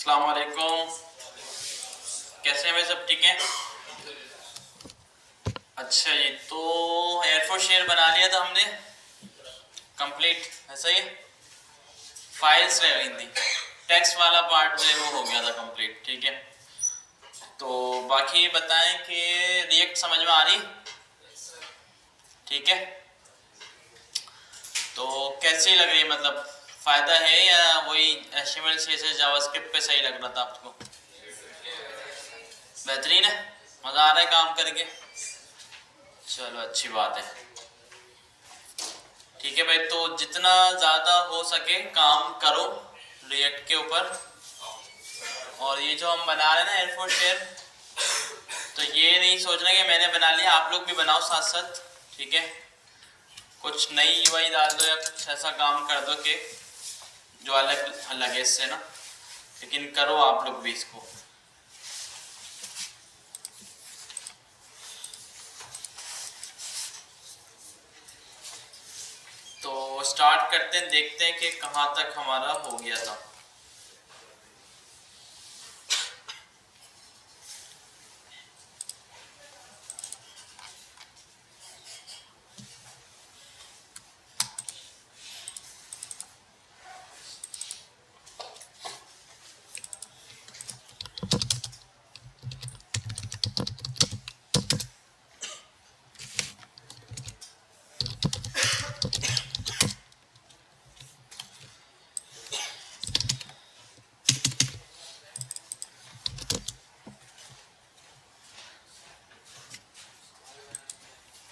अस्सलाम वालेकुम। कैसे हैं भाई, सब ठीक हैं? अच्छा जी, तो एयरफोर्स शेयर बना लिया था हमने कंप्लीट, ऐसा ही फाइल्स रह गई थी, टेक्स्ट वाला पार्ट जो है वो हो गया था कंप्लीट। ठीक है, तो बाकी बताएं कि रिएक्ट समझ में आ रही? ठीक है, तो कैसी लग रही है, मतलब फ़ायदा है या वही HTML CSS जावास्क्रिप्ट पे सही लग रहा था आपको? बेहतरीन है, मज़ा आ रहा है काम करके? चलो अच्छी बात है। ठीक है भाई, तो जितना ज़्यादा हो सके काम करो रिएक्ट के ऊपर। और ये जो हम बना रहे हैं ना एयरफोर्स शेयर, तो ये नहीं सोचना कि मैंने बना लिया, आप लोग भी बनाओ साथ साथ। ठीक है, कुछ नई यूआई डाल दो या कुछ ऐसा काम कर दो कि जो अलग लगे इससे ना, लेकिन करो आप लोग भी इसको। तो स्टार्ट करते हैं, देखते हैं कि कहाँ तक हमारा हो गया था।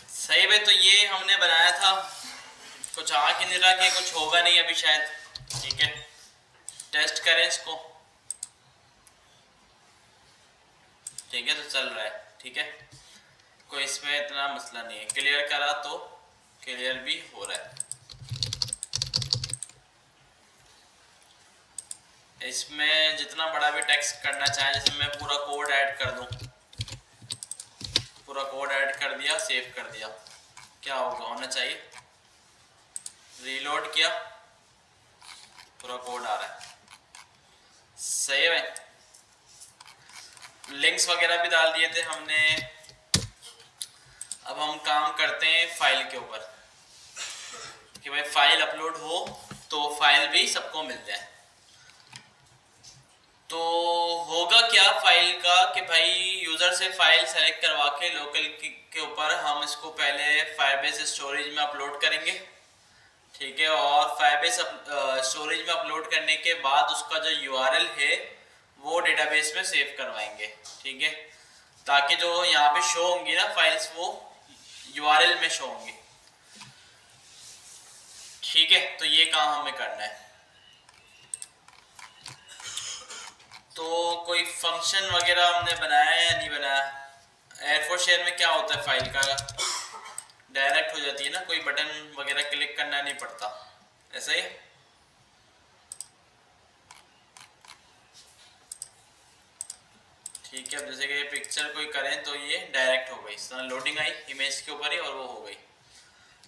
सही भाई, तो ये हमने बनाया था, कुछ आ के नहीं रहा कि कुछ होगा नहीं अभी शायद। ठीक है, टेस्ट करें इसको। ठीक है, तो चल रहा है। ठीक है, कोई इसमें इतना मसला नहीं है, क्लियर करा तो क्लियर भी हो रहा है। इसमें जितना बड़ा भी टेक्स्ट करना चाहे, जैसे मैं पूरा कोड ऐड कर दूं, पूरा कोड ऐड कर दिया, सेव कर दिया, क्या होगा, होना चाहिए रीलोड किया, पूरा कोड आ रहा है। सही है, लिंक्स वगैरह भी डाल दिए थे हमने। अब हम काम करते हैं फाइल के ऊपर कि भाई फाइल अपलोड हो तो फाइल भी सबको मिल जाए। तो होगा क्या फाइल का कि भाई यूज़र से फाइल सेलेक्ट करवा के लोकल के ऊपर हम इसको पहले फायरबेस स्टोरेज में अपलोड करेंगे। ठीक है, और फायरबेस स्टोरेज में अपलोड करने के बाद उसका जो यूआरएल है वो डेटाबेस में सेव करवाएंगे। ठीक है, ताकि जो यहाँ पे शो होंगी ना फाइल्स, वो यूआरएल में शो होंगी। ठीक है, तो ये काम हमें करना है। तो कोई फंक्शन वगैरह हमने बनाया है या नहीं बनाया? एयरफोर्स शेयर में क्या होता है, फाइल का डायरेक्ट हो जाती है ना, कोई बटन वगैरह क्लिक करना नहीं पड़ता, ऐसा ही। ठीक है, अब जैसे कि पिक्चर कोई करें तो ये डायरेक्ट हो गई, इस तरह लोडिंग आई इमेज के ऊपर ही और वो हो गई।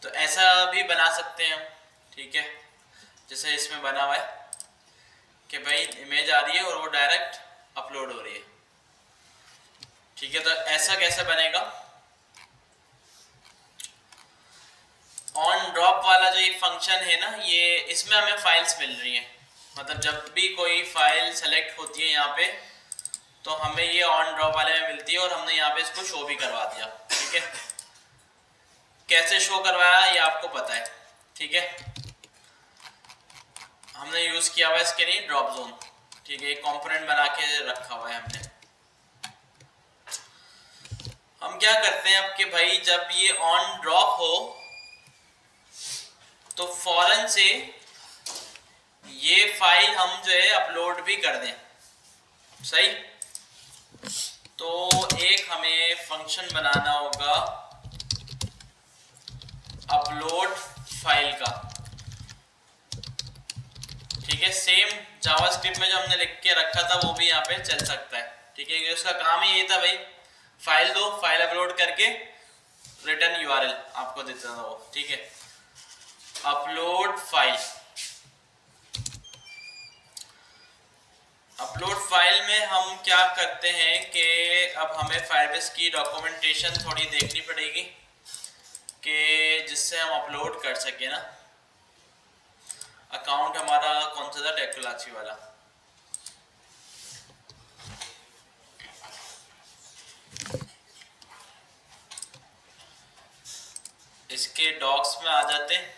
तो ऐसा भी बना सकते हैं हम। ठीक है, जैसे इसमें बना हुआ है कि भाई इमेज आ रही है और वो डायरेक्ट अपलोड हो रही है। ठीक है, तो ऐसा कैसे बनेगा? ऑन ड्रॉप वाला जो ये फंक्शन है ना, ये इसमें हमें फाइल्स मिल रही हैं, मतलब जब भी कोई फाइल सेलेक्ट होती है यहाँ पे तो हमें ये ऑन ड्रॉप वाले में मिलती है, और हमने यहाँ पे इसको शो भी करवा दिया। ठीक है, कैसे शो करवाया ये आपको पता है। ठीक है, हमने यूज किया हुआ है इसके लिए ड्रॉप जोन। ठीक है, एक कंपोनेंट बना के रखा हुआ है हमने। हम क्या करते हैं अब कि भाई जब ये ऑन ड्रॉप हो तो फौरन से ये फाइल हम जो है अपलोड भी कर दें। सही, तो एक हमें फंक्शन बनाना होगा अपलोड फाइल का। ठीक है, सेम जावास्क्रिप्ट में जो हमने लिख के रखा था वो भी यहाँ पे चल सकता है। ठीक है, उसका काम ही ये था भाई, फाइल दो, फाइल अपलोड करके रिटर्न यूआरएल आपको देता था वो। ठीक है, अपलोड फाइल। अपलोड फाइल में हम क्या करते हैं कि अब हमें फायरबेस की डॉक्यूमेंटेशन थोड़ी देखनी पड़ेगी कि जिससे हम अपलोड कर सके ना। अकाउंट हमारा कौन सा था, टेक्नोलॉजी वाला। इसके डॉक्स में आ जाते हैं।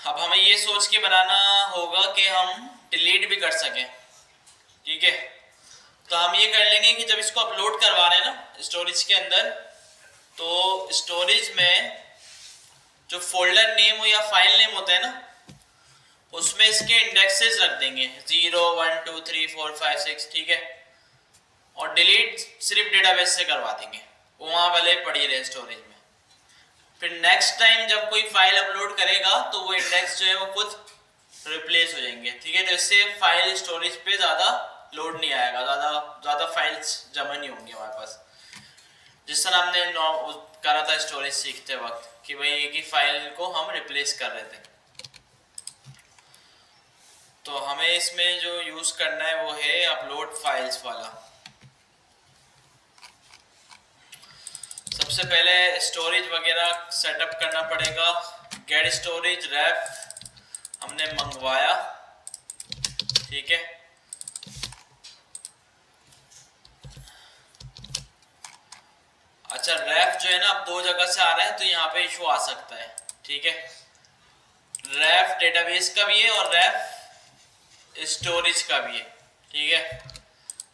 अब हमें ये सोच के बनाना होगा कि हम डिलीट भी कर सकें, ठीक है। तो हम ये कर लेंगे कि जब इसको अपलोड करवा रहे हैं ना स्टोरेज के अंदर, तो स्टोरेज में जो फोल्डर नेम या फाइल नेम होता है ना, उसमें इसके इंडेक्सेस रख देंगे 0 1 2 3 4 5 6, ठीक है। और डिलीट सिर्फ डेटाबेस से करवा देंगे, वो वहाँ वाले पड़ी रहे स्टोरेज में। फिर नेक्स्ट टाइम जब कोई फाइल अपलोड करेगा तो वो इंडेक्स जो है वो खुद रिप्लेस हो जाएंगे, ठीक है। तो इससे फाइल स्टोरेज पे ज़्यादा लोड नहीं आएगा, ज़्यादा फाइल्स जमा नहीं होंगी हमारे पास। जिस तरह हमने करा था स्टोरेज सीखते वक्त कि भाई एक ही फाइल को हम रिप्लेस कर रहे थे। तो हमें इसमें जो यूज़ करना है वो है अपलोड फाइल्स वाला। सबसे पहले स्टोरेज वगैरह सेटअप करना पड़ेगा। गेट स्टोरेज रैप हमने मंगवाया, ठीक है। अच्छा, रैप जो है ना अब दो जगह से आ रहा है तो यहाँ पे इशू आ सकता है, ठीक है। रैप डेटाबेस का भी है और रैप स्टोरेज का भी है, ठीक है।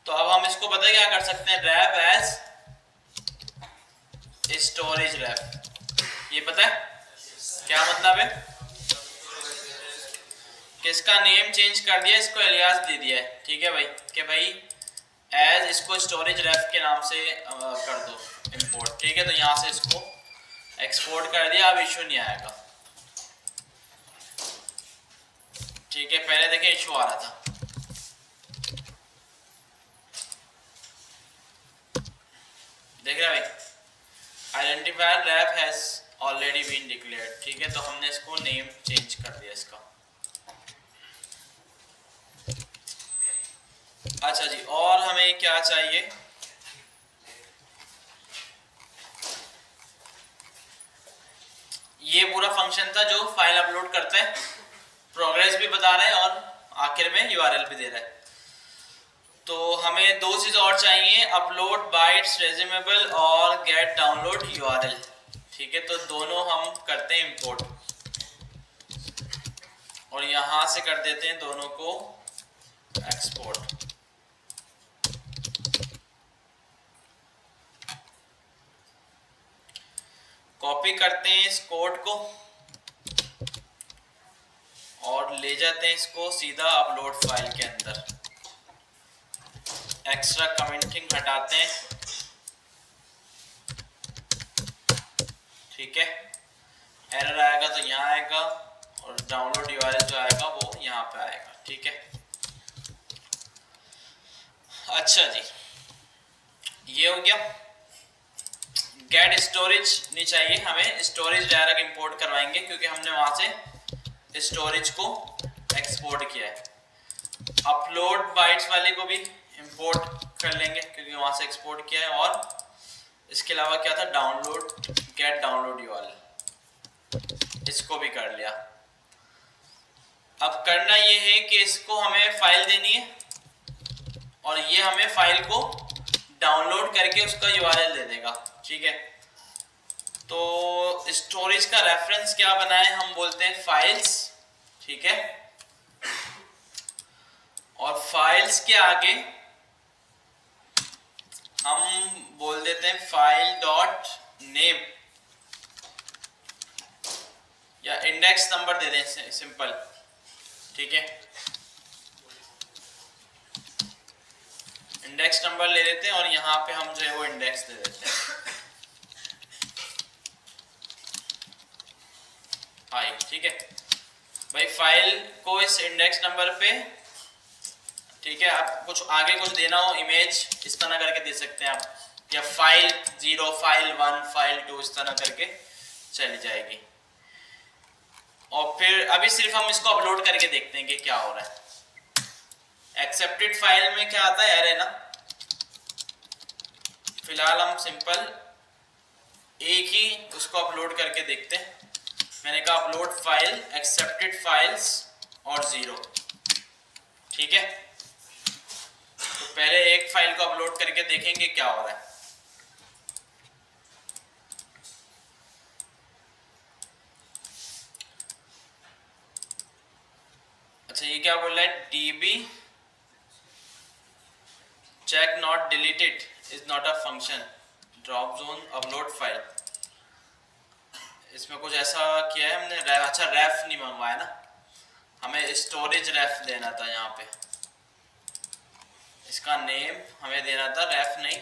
तो अब हम इसको पता है क्या कर सकते हैं, रैप एज स्टोरेज रैप। ये पता है क्या मतलब है कि इसका नेम चेंज कर दिया, इसको एलियास दे दिया है, ठीक है भाई, कि भाई एज इसको स्टोरेज रैप के नाम से कर दो इंपोर्ट, ठीक है। तो यहाँ से इसको एक्सपोर्ट कर दिया, अब इशू नहीं आएगा, ठीक है। पहले देखिए इशू आ रहा था, देख रहे भाई, identifier wrap has already been declared, ठीक है। तो हमने इसको नेम चेंज कर दिया इसका। अच्छा जी, और हमें क्या चाहिए, ये पूरा फंक्शन था जो फाइल अपलोड करता है, प्रोग्रेस भी बता रहा है और आखिर में यूआरएल भी दे रहा है। तो हमें दो चीज और चाहिए, अपलोड बाइट्स रेज्यूमेबल और गेट डाउनलोड यूआरएल, ठीक है। तो दोनों हम करते हैं इंपोर्ट और यहां से कर देते हैं दोनों को एक्सपोर्ट। कॉपी करते हैं इस कोड को और ले जाते हैं इसको सीधा अपलोड फाइल के अंदर। एक्स्ट्रा कमेंटिंग हटाते हैं, ठीक है। एरर आएगा तो यहाँ आएगा और डाउनलोड यूआरएल जो आएगा वो यहाँ पे आएगा, ठीक है। अच्छा जी, ये हो गया। गेट स्टोरेज नहीं चाहिए हमें, स्टोरेज डायरेक्ट इंपोर्ट करवाएंगे क्योंकि हमने वहां से स्टोरेज को एक्सपोर्ट किया है। अपलोड बाइट्स वाले को भी इंपोर्ट कर लेंगे क्योंकि वहां से एक्सपोर्ट किया है। और इसके अलावा क्या था, डाउनलोड, गेट डाउनलोड यूआरएल, इसको भी कर लिया। अब करना ये है कि इसको हमें फाइल देनी है और ये हमें फाइल को डाउनलोड करके उसका यूआरएल दे देगा, ठीक है। तो स्टोरेज का रेफरेंस क्या बनाए, हम बोलते हैं फाइल्स, ठीक है। और फाइल्स के आगे हम बोल देते हैं फाइल डॉट नेम या इंडेक्स नंबर दे दें, सिंपल, ठीक है। इंडेक्स नंबर ले लेते हैं और यहाँ पे हम जो है वो इंडेक्स दे देते हैं आई, ठीक है भाई। फाइल को इस इंडेक्स नंबर पे, ठीक है। आप कुछ आगे कुछ देना हो, इमेज इस तरह करके दे सकते हैं आप, या फाइल 0, फाइल 1, फाइल 2 इस तरह करके चली जाएगी। और फिर अभी सिर्फ हम इसको अपलोड करके देखते हैं कि क्या हो रहा है। एक्सेप्टेड फाइल में क्या आता है एरे ना, फिलहाल हम सिंपल एक ही उसको अपलोड करके देखते हैं। मैंने कहा अपलोड फाइल एक्सेप्टेड फाइल्स और 0, ठीक है। तो पहले एक फाइल को अपलोड करके देखेंगे क्या हो रहा है। अच्छा ये क्या बोल रहा है, db check not deleted is not a function drop zone upload file। इसमें कुछ ऐसा किया है हमने, अच्छा रेफ नहीं मंगवाया ना, हमें स्टोरेज रेफ देना था। यहाँ पे इसका नेम हमें देना था रेफ नहीं,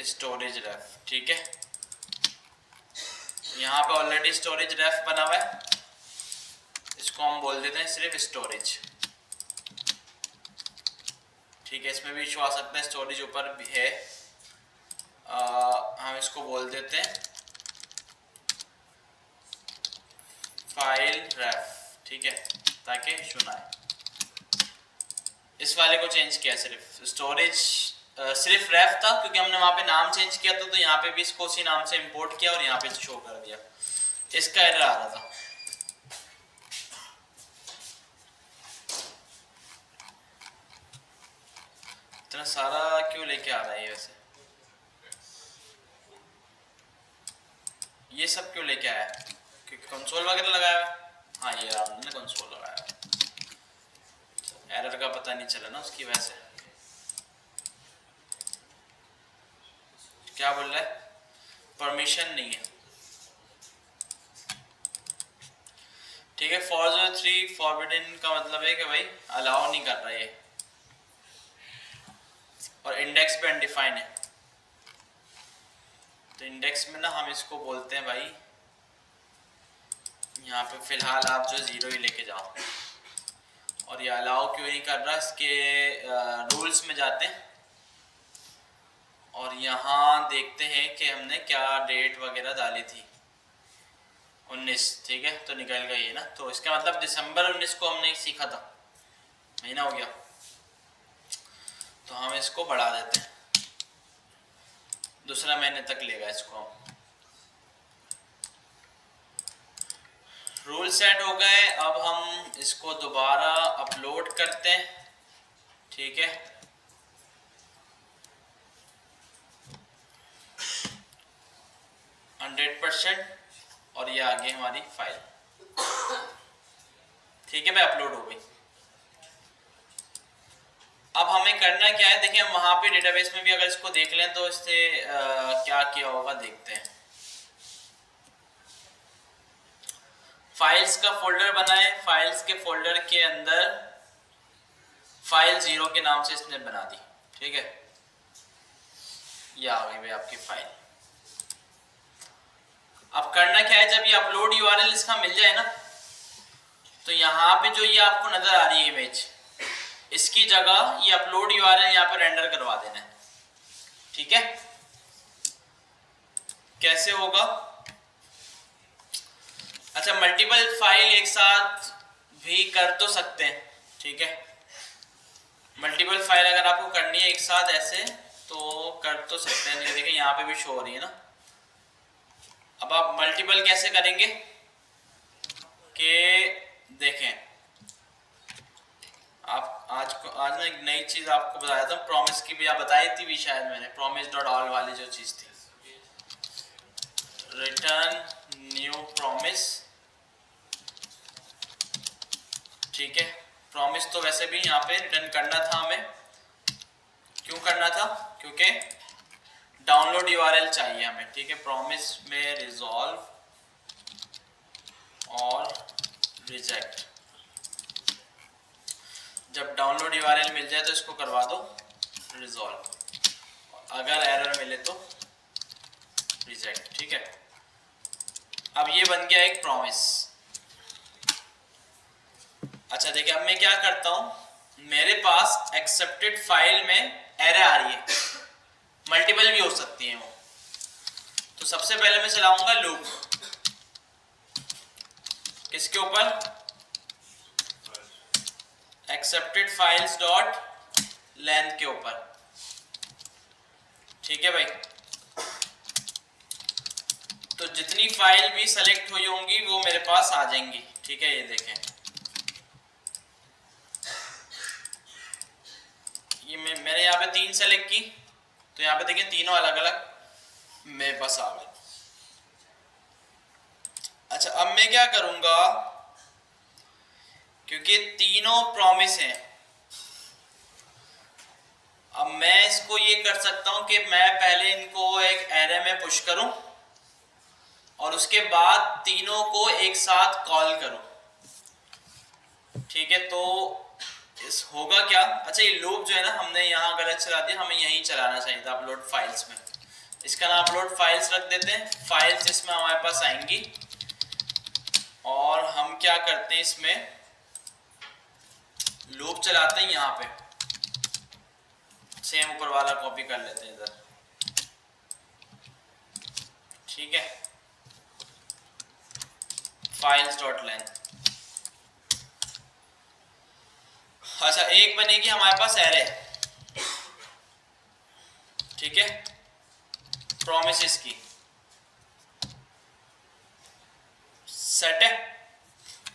स्टोरेज रेफ, ठीक है। यहाँ पे ऑलरेडी स्टोरेज रेफ बना हुआ है, इसको हम बोल देते हैं सिर्फ स्टोरेज, ठीक है। इसमें भी इशू आ सकता है, स्टोरेज ऊपर भी है। हम इसको बोल देते हैं फाइल रेफ, ठीक है, ताकि इशू ना आए। इस वाले को चेंज किया, सिर्फ स्टोरेज सिर्फ रेफ था क्योंकि हमने वहां पे नाम चेंज किया था, तो यहाँ पे भी इसको उसी नाम से इंपोर्ट किया और यहाँ पे शो कर दिया। इसका एरर आ रहा था। इतना सारा क्यों लेके आ रहा है वैसे, ये सब क्यों लेके आया, क्योंकि कंसोल वगैरह लगाया है। हाँ ये आपने कंसोल लगाया, एरर का पता नहीं चला ना उसकी वजह से। क्या बोल रहा है, परमिशन नहीं है, ठीक है। 403 फॉरबिडन का मतलब है कि भाई अलाउ नहीं कर रहा है, और इंडेक्स पे अनडिफाइन है। तो इंडेक्स में ना हम इसको बोलते हैं भाई, यहाँ पे फिलहाल आप जो 0 ही लेके जाओ। और ये अलाउ क्यों नहीं कर रहा, इसके रूल्स में जाते हैं और यहाँ देखते हैं कि हमने क्या डेट वगैरह डाली थी, 19, ठीक है। तो निकल गई है ना, तो इसका मतलब दिसंबर 19 को हमने सीखा था, महीना हो गया। तो हम इसको बढ़ा देते हैं, दूसरा महीने तक लेगा इसको हम। रूल सेट हो गए, अब हम इसको दोबारा अपलोड करते हैं, ठीक है। और ये आ गई हमारी फाइल, ठीक है भाई, अपलोड हो गई। अब हमें करना क्या है, देखिए हम वहां पे डेटाबेस में भी अगर इसको देख लें तो इससे क्या किया होगा देखते हैं। फाइल्स का फोल्डर बनाए, फाइल्स के फोल्डर के अंदर फाइल 0 के नाम से इसने बना दी, ठीक है। ये आ गई भाई आपकी फाइल। अब करना क्या है, जब ये अपलोड यूआरएल इसका मिल जाए ना, तो यहाँ पे जो ये आपको नजर आ रही है इमेज, इसकी जगह ये अपलोड यूआरएल यहाँ पे रेंडर करवा देना है, ठीक है। कैसे होगा, अच्छा मल्टीपल फाइल एक साथ भी कर तो सकते हैं, ठीक है। मल्टीपल फाइल अगर आपको करनी है एक साथ ऐसे तो कर तो सकते हैं, देखिए यहाँ पे भी शो हो रही है ना। अब आप मल्टीपल कैसे करेंगे कि देखें, आप आज ना एक नई चीज आपको बताया था, प्रॉमिस की भी आप बताई थी भी शायद मैंने, promise.all वाली जो चीज थी, रिटर्न न्यू प्रॉमिस, ठीक है। प्रॉमिस तो वैसे भी यहाँ पे रिटर्न करना था हमें, क्यों करना था, क्योंकि डाउनलोड यूआरएल चाहिए हमें, ठीक है। प्रॉमिस में रिजॉल्व और रिजेक्ट, जब डाउनलोड यूआरएल मिल जाए तो इसको करवा दो रिजॉल्व, अगर एरर मिले तो रिजेक्ट, ठीक है। अब ये बन गया एक प्रॉमिस। अच्छा देखिए, अब मैं क्या करता हूं, मेरे पास एक्सेप्टेड फाइल में एरर आ रही है, मल्टीपल भी हो सकती है वो, तो सबसे पहले मैं चलाऊंगा लूप। किसके ऊपर, एक्सेप्टेड फाइल्स डॉट लेंथ के ऊपर। ठीक है भाई, तो जितनी फाइल भी सेलेक्ट हुई होंगी वो मेरे पास आ जाएंगी। ठीक है, ये देखें, ये मैंने यहाँ पे 3 सेलेक्ट की, तो यहाँ पे देखें तीनों अलग अलग मेरे पास आ गए। अच्छा, अब मैं क्या करूंगा, क्योंकि तीनों प्रॉमिस हैं, अब मैं इसको ये कर सकता हूं कि मैं पहले इनको एक एरे में पुश करूं और उसके बाद तीनों को एक साथ कॉल करूं। ठीक है, तो इस होगा क्या, अच्छा ये लूप जो है ना हमने यहाँ गलत चला दिया, हमें यहीं चलाना चाहिए था अपलोड फाइल्स में। इसका नाम अपलोड फाइल्स रख देते हैं, फाइल्स इसमें हमारे पास आएंगी और हम क्या करते हैं, इसमें लूप चलाते हैं, यहाँ पे सेम ऊपर वाला कॉपी कर लेते हैं इधर। ठीक है, फाइल्स डॉट लेंथ। अच्छा, एक बनेगी हमारे पास एरे, ठीक है, प्रॉमिसेस की, सेट है।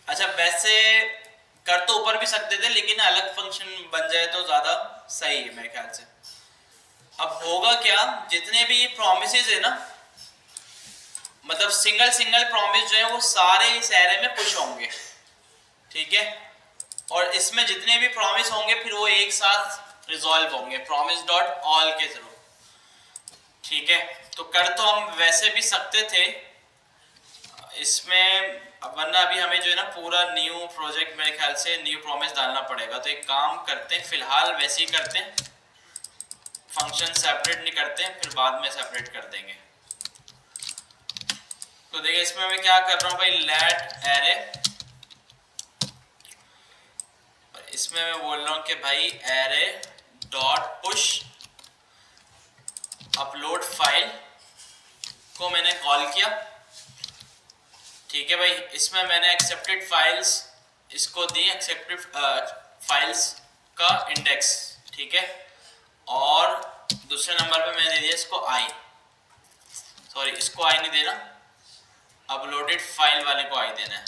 अच्छा, वैसे कर तो ऊपर भी सकते थे, लेकिन अलग फंक्शन बन जाए तो ज्यादा सही है मेरे ख्याल से। अब होगा क्या, जितने भी प्रॉमिसेस है ना, मतलब सिंगल सिंगल प्रॉमिस जो है वो सारे इस एरे में पुश होंगे। ठीक है, और इसमें जितने भी प्रॉमिस होंगे फिर वो एक साथ रिजॉल्व होंगे प्रॉमिस डॉट ऑल के थ्रू। ठीक है, तो कर तो हम वैसे भी सकते थे इसमें, वरना अभी हमें जो है ना पूरा न्यू प्रोजेक्ट मेरे ख्याल से न्यू प्रॉमिस डालना पड़ेगा। तो एक काम करते हैं, फिलहाल वैसे ही करते हैं, फंक्शन सेपरेट नहीं करते हैं, फिर बाद में सेपरेट कर देंगे। तो देखिए इसमें मैं क्या कर रहा हूँ भाई, लेट एरे, इसमें मैं बोल रहा हूँ कि भाई array dot push upload file को मैंने कॉल किया। ठीक है भाई, इसमें मैंने एक्सेप्टेड फाइल्स इसको दी, एक्सेप्टेड फाइल्स का इंडेक्स। ठीक है, और दूसरे नंबर पे मैंने दे दिया इसको आई, सॉरी इसको आई नहीं देना, अपलोडेड फाइल वाले को आई देना है।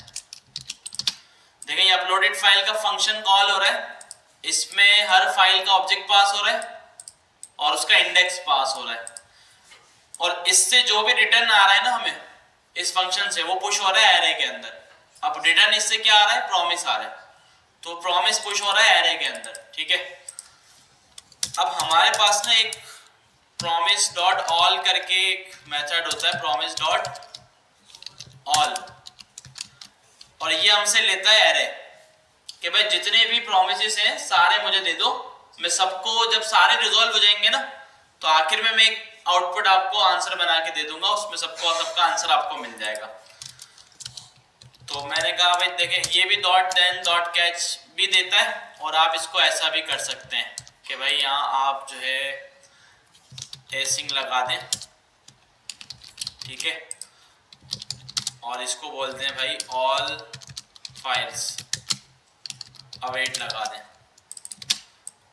देखिए ये अपलोडेड फाइल का फंक्शन कॉल हो रहा है, इसमें हर फाइल का ऑब्जेक्ट पास हो रहा है और उसका इंडेक्स पास हो रहा है, और इससे जो भी रिटर्न आ रहा है ना हमें इस फंक्शन से, वो पुश हो रहा है एरे के अंदर। अब रिटर्न इससे क्या आ रहा है, प्रॉमिस आ रहा है, तो प्रॉमिस पुश हो रहा है एरे के अंदर। ठीक है, अब हमारे पास ना एक प्रॉमिस डॉट ऑल करके एक मेथड होता है, प्रॉमिस डॉट ऑल, और ये हमसे लेता है एरे कि भाई जितने भी प्रॉमिसेस हैं सारे मुझे दे दो, मैं सबको जब सारे रिजॉल्व हो जाएंगे ना तो आखिर में मैं एक आउटपुट आपको आंसर बना के दे दूंगा, उसमें सबका आंसर आपको मिल जाएगा। तो मैंने कहा भाई देखें ये भी डॉट देन डॉट कैच भी देता है, और आप इसको ऐसा भी कर सकते हैं कि भाई यहाँ आप जो है एसिंग लगा दें। ठीक है, और इसको बोलते हैं भाई ऑल फाइल्स अवेट लगा दें,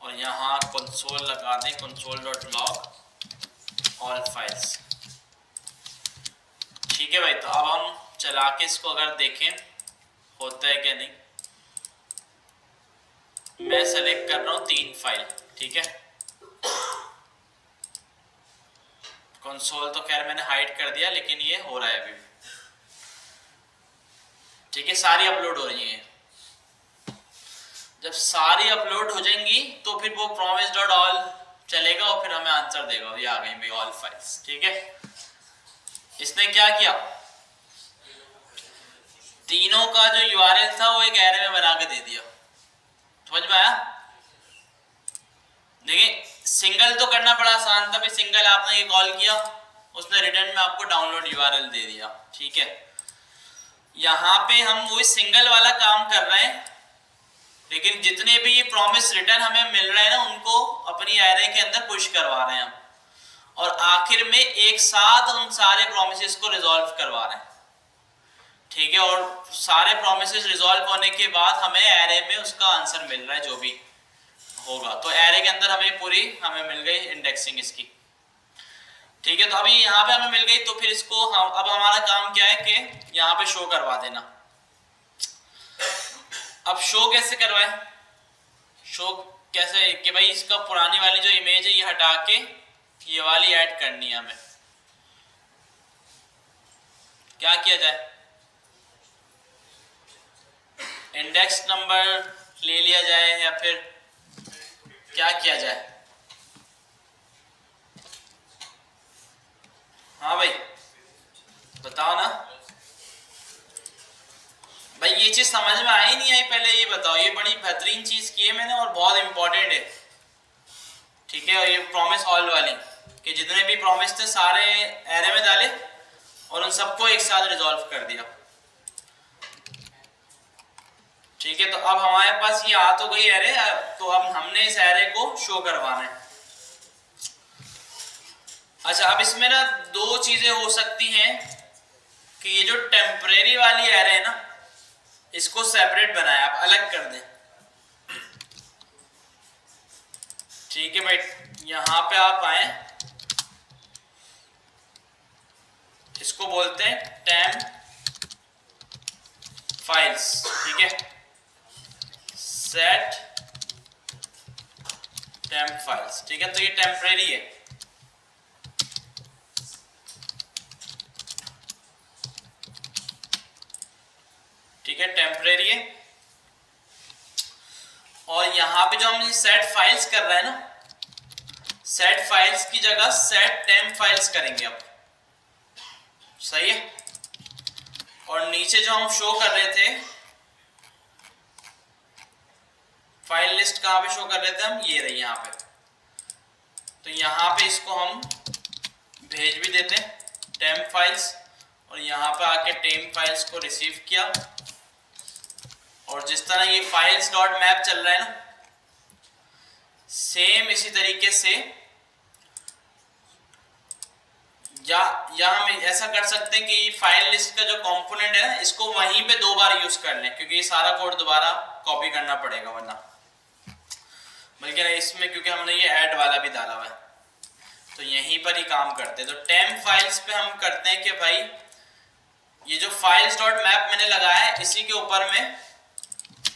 और यहाँ कंसोल लगा दें, console dot log all files. ठीक है भाई, तो अब हम चला के इसको अगर देखें होता है क्या नहीं। मैं सेलेक्ट कर रहा हूँ 3 फाइल। ठीक है, कंसोल तो खैर मैंने हाइड कर दिया, लेकिन ये हो रहा है अभी। ठीक है, सारी अपलोड हो रही है। जब सारी अपलोड हो जाएंगी तो फिर वो प्रॉमिस डॉट ऑल चलेगा और फिर हमें आंसर देगा, ये आ गई भाई ऑल फाइल्स। ठीक है, इसने क्या किया, तीनों का जो यूआरएल था वो एक एरे में बना के दे दिया। समझ में आया? देखिए सिंगल तो करना बड़ा आसान था भाई, सिंगल आपने ये कॉल किया, उसने रिटर्न में आपको डाउनलोड यूआरएल दे दिया। ठीक है, यहाँ पे हम वही सिंगल वाला काम कर रहे हैं, लेकिन जितने भी ये प्रॉमिस रिटर्न हमें मिल रहे हैं ना उनको अपनी एरे के अंदर पुश करवा रहे हैं हम, और आखिर में एक साथ उन सारे प्रॉमिसेस को रिजॉल्व करवा रहे हैं। ठीक है, और सारे प्रोमिसेस रिजॉल्व होने के बाद हमें एरे में उसका आंसर मिल रहा है जो भी होगा, तो एरे के अंदर हमें मिल गई इंडेक्सिंग इसकी। ठीक है, तो अभी यहाँ पे हमें मिल गई, तो फिर इसको अब हमारा काम क्या है कि यहाँ पे शो करवा देना। अब शो कैसे करवाएं? शो कैसे कि भाई इसका पुरानी वाली जो इमेज है ये हटा के ये वाली ऐड करनी है हमें। क्या किया जाए? इंडेक्स नंबर ले लिया जाए या फिर क्या किया जाए? हाँ भाई बताओ ना भाई, ये चीज समझ में आई नहीं आई पहले ये बताओ। ये बड़ी बेहतरीन चीज की है मैंने और बहुत इंपॉर्टेंट है। ठीक है, और ये प्रॉमिस ऑल वाली कि जितने भी प्रॉमिस थे सारे एरे में डाले और उन सबको एक साथ रिजॉल्व कर दिया। ठीक है, तो अब हमारे पास ये आ तो गई एरे, तो अब हमने इस एरे को शो करवाना है। अच्छा, अब इसमें ना दो चीजें हो सकती हैं कि ये जो टेम्परेरी वाली एरे है ना इसको सेपरेट बनाए, आप अलग कर दें। ठीक है भाई, यहां पे आप आए, इसको बोलते हैं टेम्प फाइल्स। ठीक है, सेट टेम्प फाइल्स। ठीक है, तो ये टेम्परेरी है। ठीक है, टेम्परेरी है। और यहां पे जो हम सेट फाइल्स कर रहे हैं ना, सेट फाइल्स की जगह सेट टेम्प फाइल्स करेंगे अब। सही है। और नीचे जो हम शो कर रहे थे फाइल लिस्ट, कहां पे शो कर रहे थे हम? ये रही यहां पे। तो यहां पे इसको हम भेज भी देते हैं टेम्प फाइल्स, और यहां पे आके टेम्प फाइल्स को रिसीव किया। और जिस तरह ये फाइल्स डॉट मैप चल रहा है ना, सेम इसी तरीके से या हम ऐसा कर सकते हैं कि ये फाइल लिस्ट का जो कंपोनेंट है ना इसको वहीं पे दो बार यूज कर लें, क्योंकि ये सारा कोड दोबारा कॉपी करना पड़ेगा वरना। बल्कि इसमें क्योंकि हमने ये ऐड वाला भी डाला हुआ है तो यहीं पर ही काम करते हैं। तो टेम्प फाइल्स पे हम करते हैं कि भाई ये जो फाइल्स डॉट मैप मैंने लगाया है इसी के ऊपर में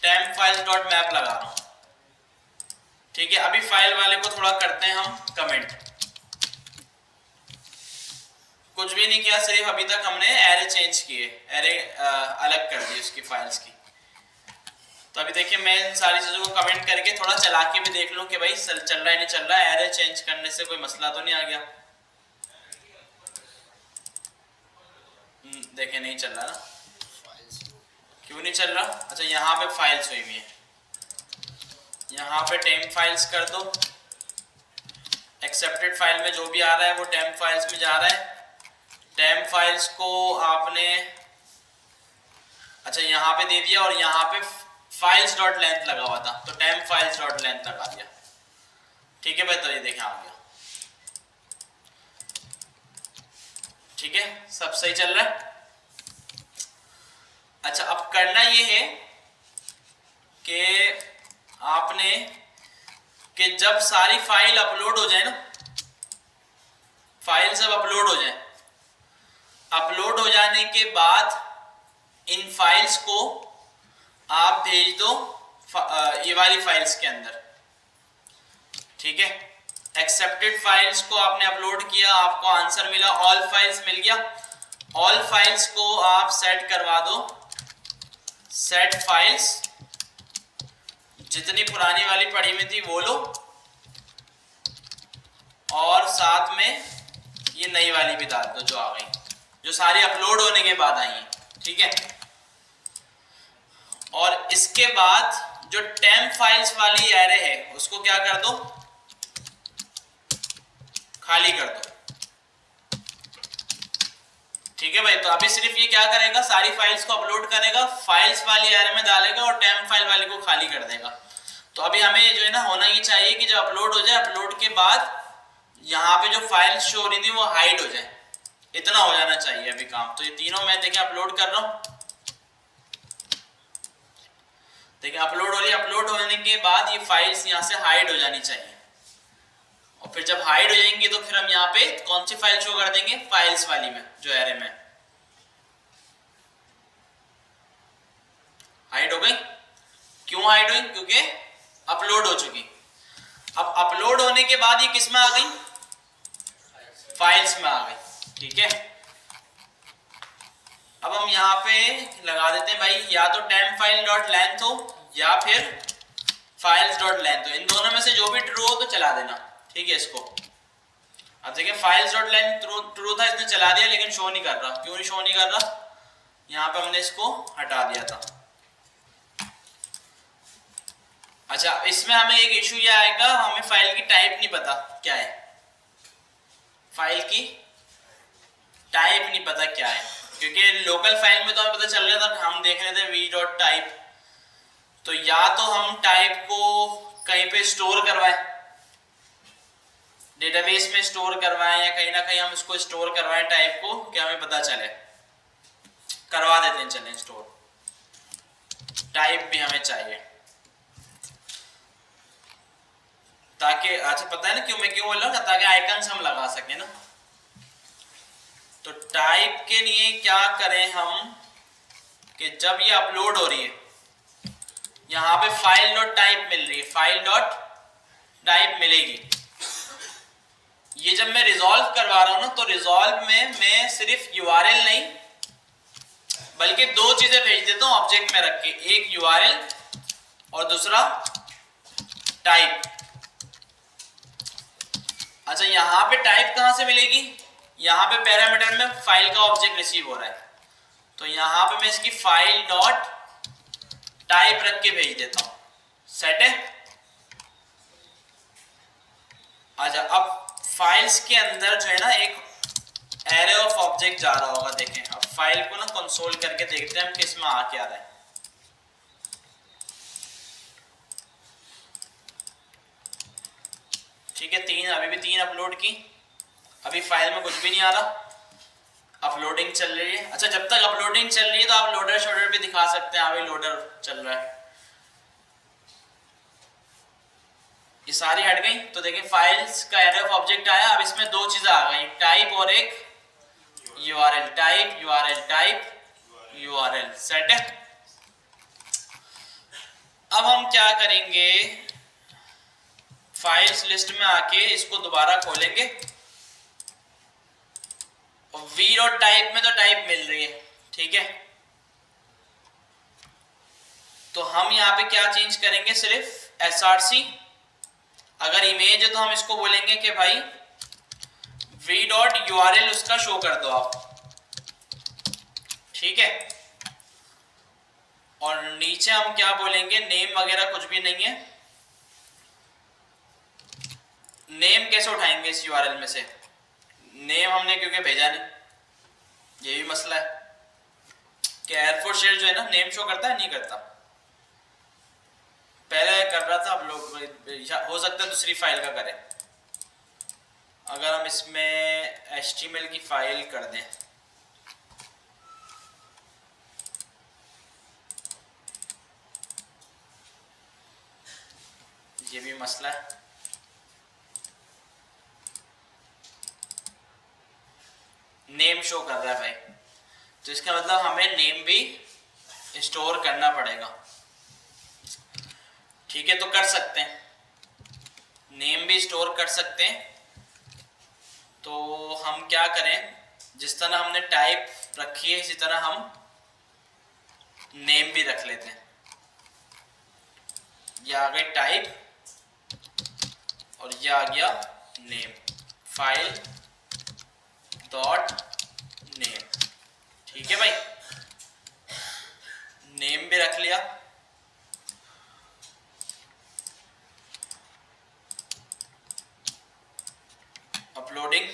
टेम्प फाइल्स डॉट मैप लगा रहा हूं। ठीक है, अभी फाइल वाले को थोड़ा करते हैं हम कमेंट। कुछ भी नहीं किया, सिर्फ अभी तक हमने एरे चेंज किए, एरे अलग कर दी उसकी फाइल्स की। तो अभी देखिए मैं इन सारी चीजों को कमेंट करके थोड़ा चला के भी देख लूं कि भाई चल रहा है नहीं चल रहा है, एरे चेंज करने से कोई मसला तो नहीं आ गया। देखिए नहीं चल रहा ना, क्यों नहीं चल रहा? अच्छा, यहाँ पे फाइल्स हुई हुई है, यहाँ पे टेम्प फाइल्स कर दो। एक्सेप्टेड फाइल में जो भी आ रहा है वो टेम्प फाइल्स में जा रहा है। टेम्प फाइल्स को आपने अच्छा यहाँ पे दे दिया, और यहाँ पे फाइल्स डॉट लेंथ लगा हुआ था तो टेम्प फाइल्स डॉट लेंथ लगा दिया। ठीक है भाई, तो ये देखें आ गया। ठीक है, सब सही चल रहा है। अच्छा, अब करना ये है कि आपने कि जब सारी फाइल अपलोड हो जाए ना, फाइल सब अपलोड हो जाए, अपलोड हो जाने के बाद इन फाइल्स को आप भेज दो ये वाली फाइल्स के अंदर। ठीक है, एक्सेप्टेड फाइल्स को आपने अपलोड किया, आपको आंसर मिला, ऑल फाइल्स मिल गया। ऑल फाइल्स को आप सेट करवा दो सेट फाइल्स, जितनी पुरानी वाली पड़ी हुई थी वो लो, और साथ में ये नई वाली भी डाल दो जो आ गई, जो सारी अपलोड होने के बाद आई है। ठीक है, और इसके बाद जो टेम्प फाइल्स वाली एरे है उसको क्या कर दो, खाली कर दो। ठीक है भाई, तो अभी सिर्फ ये क्या करेगा, सारी फाइल्स को अपलोड करेगा, फाइल्स वाली एरे में डालेगा और टेम्प फाइल वाली को खाली कर देगा। तो अभी हमें जो है ना होना ये चाहिए कि जब अपलोड हो जाए, अपलोड के बाद यहाँ पे जो फाइल शो हो रही थी वो हाइड हो जाए, इतना हो जाना चाहिए अभी काम। तो ये तीनों मैं देखिए अपलोड कर रहा हूँ, देखिए अपलोड हो रही है, अपलोड होने के बाद ये फाइल्स यहाँ से हाइड हो जानी चाहिए, और फिर जब हाइड हो जाएंगी तो फिर हम यहाँ पे कौन सी फाइल शो कर देंगे, फाइल्स वाली में जो एरे में हाइड हो गई। क्यों हाइड हुई, क्योंकि अपलोड हो चुकी। अब अपलोड होने के बाद ये किस में आ गई, फाइल्स में आ गई। ठीक है, अब हम यहाँ पे लगा देते हैं भाई, या तो टेम्प फाइल डॉट लेंथ हो या फिर फाइल्स डॉट लेंथ हो, इन दोनों में से जो भी ट्रू हो तो चला देना। ठीक है, इसको अब देखिए फाइल्स डॉट लेंथ ट्रू था, इसने चला दिया लेकिन शो नहीं कर रहा। क्यों नहीं शो नहीं कर रहा, यहाँ पे हमने इसको हटा दिया था। अच्छा, इसमें हमें एक इशू ये आएगा, हमें फाइल की टाइप नहीं पता क्या है, फाइल की टाइप नहीं पता क्या है, क्योंकि लोकल फाइल में तो हमें पता चल रहा था, हम देख रहे थे वी डॉट टाइप, तो या तो हम टाइप को कहीं पे स्टोर करवाएं, डेटाबेस में स्टोर करवाएं, या कहीं ना कहीं हम इसको स्टोर करवाएं टाइप को, क्या हमें पता चले, करवा देते हैं। चलें, स्टोर टाइप भी हमें चाहिए ताकि, अच्छा पता है ना क्यों मैं क्यों बोल रहा हूँ, ताकि आइकन्स हम लगा सकें ना। तो टाइप के लिए क्या करें हम, कि जब ये अपलोड हो रही है यहाँ पे फाइल डॉट टाइप मिल रही है, फाइल डॉट टाइप मिलेगी। ये जब मैं रिजॉल्व करवा रहा हूँ ना, तो रिजॉल्व में मैं सिर्फ यूआरएल नहीं बल्कि दो चीजें भेज देता हूँ ऑब्जेक्ट में रख के, एक यूआरएल और दूसरा टाइप। अच्छा, यहाँ पे टाइप कहाँ से मिलेगी, यहाँ पे पैरामीटर में फाइल का ऑब्जेक्ट रिसीव हो रहा है, तो यहाँ पे मैं इसकी फाइल डॉट टाइप रख के भेज देता हूँ। सेट है। अच्छा, अब फाइल्स के अंदर जो है ना एक एरे ऑफ ऑब्जेक्ट जा रहा होगा। देखें, अब फाइल को ना कंसोल करके देखते हैं हम किस में आ क्या रहा है। ठीक है, अभी भी तीन अपलोड की, अभी फाइल में कुछ भी नहीं आ रहा, अपलोडिंग चल रही है। अच्छा, जब तक अपलोडिंग चल रही है तो आप लोडर शोडर भी दिखा सकते हैं, अभी लोडर चल रहा है। ये सारी हट गई, तो देखिए फाइल्स का एरे ऑफ ऑब्जेक्ट आया। अब इसमें दो चीजें आ गई, टाइप और एक URL, type URL, type URL. Set है। अब हम क्या करेंगे, फाइल्स लिस्ट में आके इसको दोबारा खोलेंगे, वी डॉट टाइप में तो टाइप मिल रही है। ठीक है, तो हम यहाँ पे क्या चेंज करेंगे, सिर्फ एसआरसी। अगर इमेज है तो हम इसको बोलेंगे कि भाई वी डॉट यूआरएल उसका शो कर दो आप। ठीक है, और नीचे हम क्या बोलेंगे, नेम वगैरह कुछ भी नहीं है। नेम कैसे उठाएंगे इस यूआरएल में से, नेम हमने क्योंकि भेजा नहीं, ये भी मसला है कि एयरफोर्स शेयर जो है ना नेम शो करता है, नहीं करता। पहले कर रहा था, अब लोग हो सकता है दूसरी फाइल का करें। अगर हम इसमें HTML की फाइल कर दें, ये भी मसला है। नेम शो कर रहा है भाई, तो इसका मतलब हमें नेम भी स्टोर करना पड़ेगा। ठीक है, तो कर सकते हैं, नेम भी स्टोर कर सकते हैं। तो हम क्या करें, जिस तरह हमने टाइप रखी है इसी तरह हम नेम भी रख लेते हैं। ये आ गई टाइप और ये आ गया नेम, फाइल डॉट नेम। ठीक है भाई, नेम भी रख लिया। अपलोडिंग,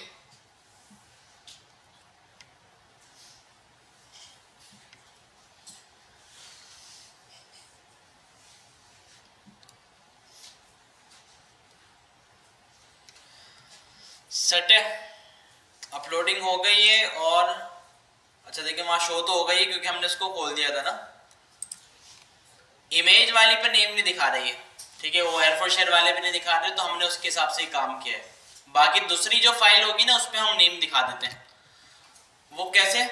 सेट है, अपलोडिंग हो गई है। और अच्छा देखिए, वहां शो तो हो गई है क्योंकि हमने इसको खोल दिया था ना। इमेज वाली पे नेम नहीं दिखा रही है, ठीक है, वो एयरफोर्स शेयर वाले भी नहीं दिखा रहे, तो हमने उसके हिसाब से ही काम किया है। बाकी दूसरी जो फाइल होगी ना उस पर हम नेम दिखा देते हैं। वो कैसे?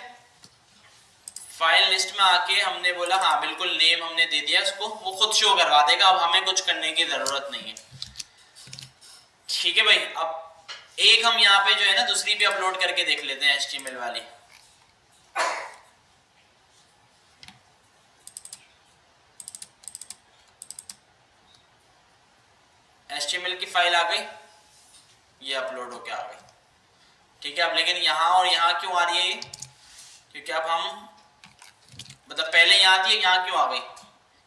फाइल लिस्ट में आके हमने बोला हाँ बिल्कुल नेम हमने दे दिया उसको, वो खुद शो करवा देगा, अब हमें कुछ करने की जरूरत नहीं है। ठीक है भाई, अब एक हम यहाँ पे जो है ना दूसरी भी अपलोड करके देख लेते हैं HTML वाली। HTML की फाइल आ गई, ये अपलोड होके आ गई। ठीक है, अब लेकिन यहाँ और यहाँ क्यों आ रही है ये? क्योंकि अब हम मतलब पहले यहाँ थी, यहाँ क्यों आ गई?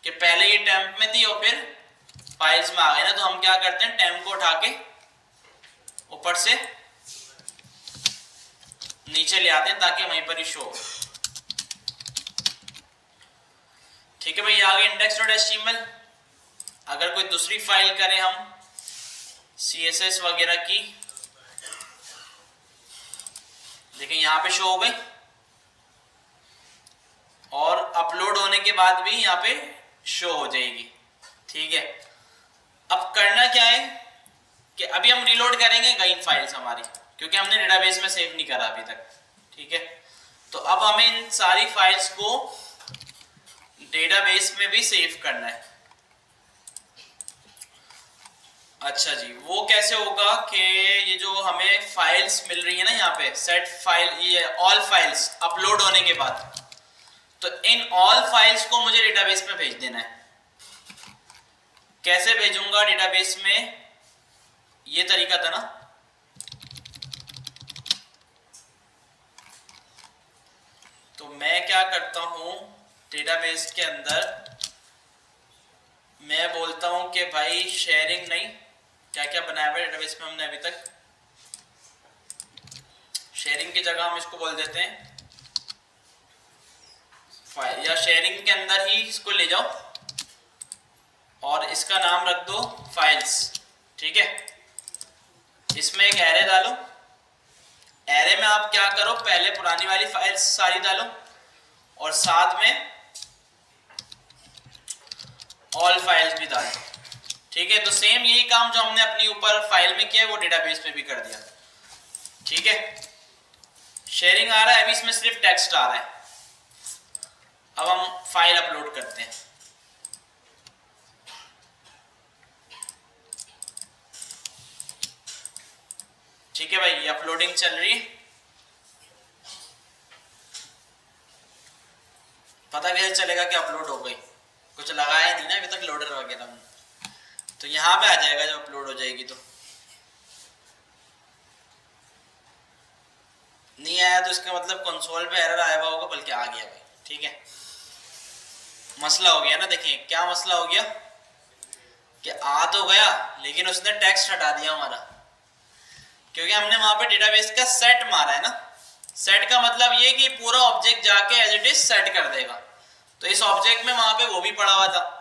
कि पहले ये टेम्प में थी और फिर फाइल्स में आ गई ना, तो हम क्या करते हैं टेम्प को उठा के ऊपर से नीचे ले आते हैं ताकि वहीं पर ही शो हो। ठीक है भाई, आ गई index.html। अगर कोई दूसरी फाइल करें हम CSS वगैरह की, देखिए यहाँ पे शो हो गई और अपलोड होने के बाद भी यहाँ पे शो हो जाएगी। ठीक है, अब करना क्या है कि अभी हम रिलोड करेंगे गई फाइल्स हमारी, क्योंकि हमने डेटाबेस में सेव नहीं करा अभी तक। ठीक है, तो अब हमें इन सारी फाइल्स को डेटाबेस में भी सेव करना है। अच्छा जी, वो कैसे होगा कि ये जो हमें फाइल्स मिल रही है ना यहाँ पे सेट फाइल, ये ऑल फाइल्स अपलोड होने के बाद, तो इन ऑल फाइल्स को मुझे डेटाबेस में भेज देना है। कैसे भेजूंगा डेटाबेस में? ये तरीका था ना, तो मैं क्या करता हूं डेटाबेस के अंदर, मैं बोलता हूं कि भाई शेयरिंग नहीं, क्या क्या बनाया हुआ डेटाबेस में हमने अभी तक, शेयरिंग की जगह हम इसको बोल देते हैं फाइल, या शेयरिंग के अंदर ही इसको ले जाओ और इसका नाम रख दो फाइल्स। ठीक है, इसमें एक एरे डालो, एरे में आप क्या करो पहले पुरानी वाली फाइल्स सारी डालो और साथ में ऑल फाइल्स भी डाल दो। ठीक है, तो सेम यही काम जो हमने अपनी ऊपर फाइल में किया है वो डेटाबेस में भी कर दिया। ठीक है, शेयरिंग आ रहा है, अभी इसमें सिर्फ टेक्स्ट आ रहा है। अब हम फाइल अपलोड करते हैं। ठीक है भाई, ये अपलोडिंग चल रही है। पता कैसे चलेगा कि अपलोड हो गई? कुछ लगाया नहीं ना अभी तक लोडर वगैरह में, तो यहाँ पे आ जाएगा जब अपलोड हो जाएगी। तो नहीं आया तो इसका मतलब कंसोल पे एरर आया हुआ होगा, बल्कि आ गया भाई। ठीक है, मसला हो गया ना। देखिए क्या मसला हो गया कि आ तो गया लेकिन उसने टेक्स्ट हटा दिया हमारा, क्योंकि हमने वहां पे डेटाबेस का सेट मारा है ना। सेट का मतलब ये कि पूरा ऑब्जेक्ट जाके एज इट इज सेट कर देगा, तो इस ऑब्जेक्ट में वहां पे वो भी पड़ा हुआ था।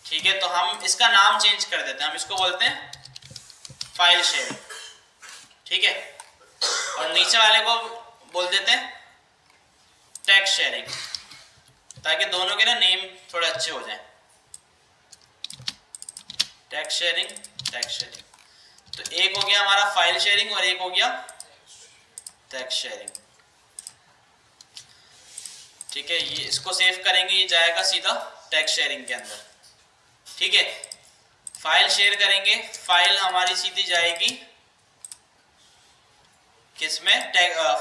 ठीक है, तो हम इसका नाम चेंज कर देते हैं, हम इसको बोलते हैं फाइल शेयर। ठीक है, और नीचे वाले को बोल देते हैं टेक्स्ट शेयरिंग, ताकि दोनों के ना नेम थोड़े अच्छे हो जाएं। टेक्स्ट शेयरिंग, टेक्स्ट शेयरिंग, तो एक हो गया हमारा फाइल शेयरिंग और एक हो गया टेक्स्ट शेयरिंग। ठीक है, ये इसको सेव करेंगे, ये जाएगा सीधा टेक्स्ट शेयरिंग के अंदर। ठीक है, फाइल शेयर करेंगे, फाइल हमारी सीधी जाएगी किसमें?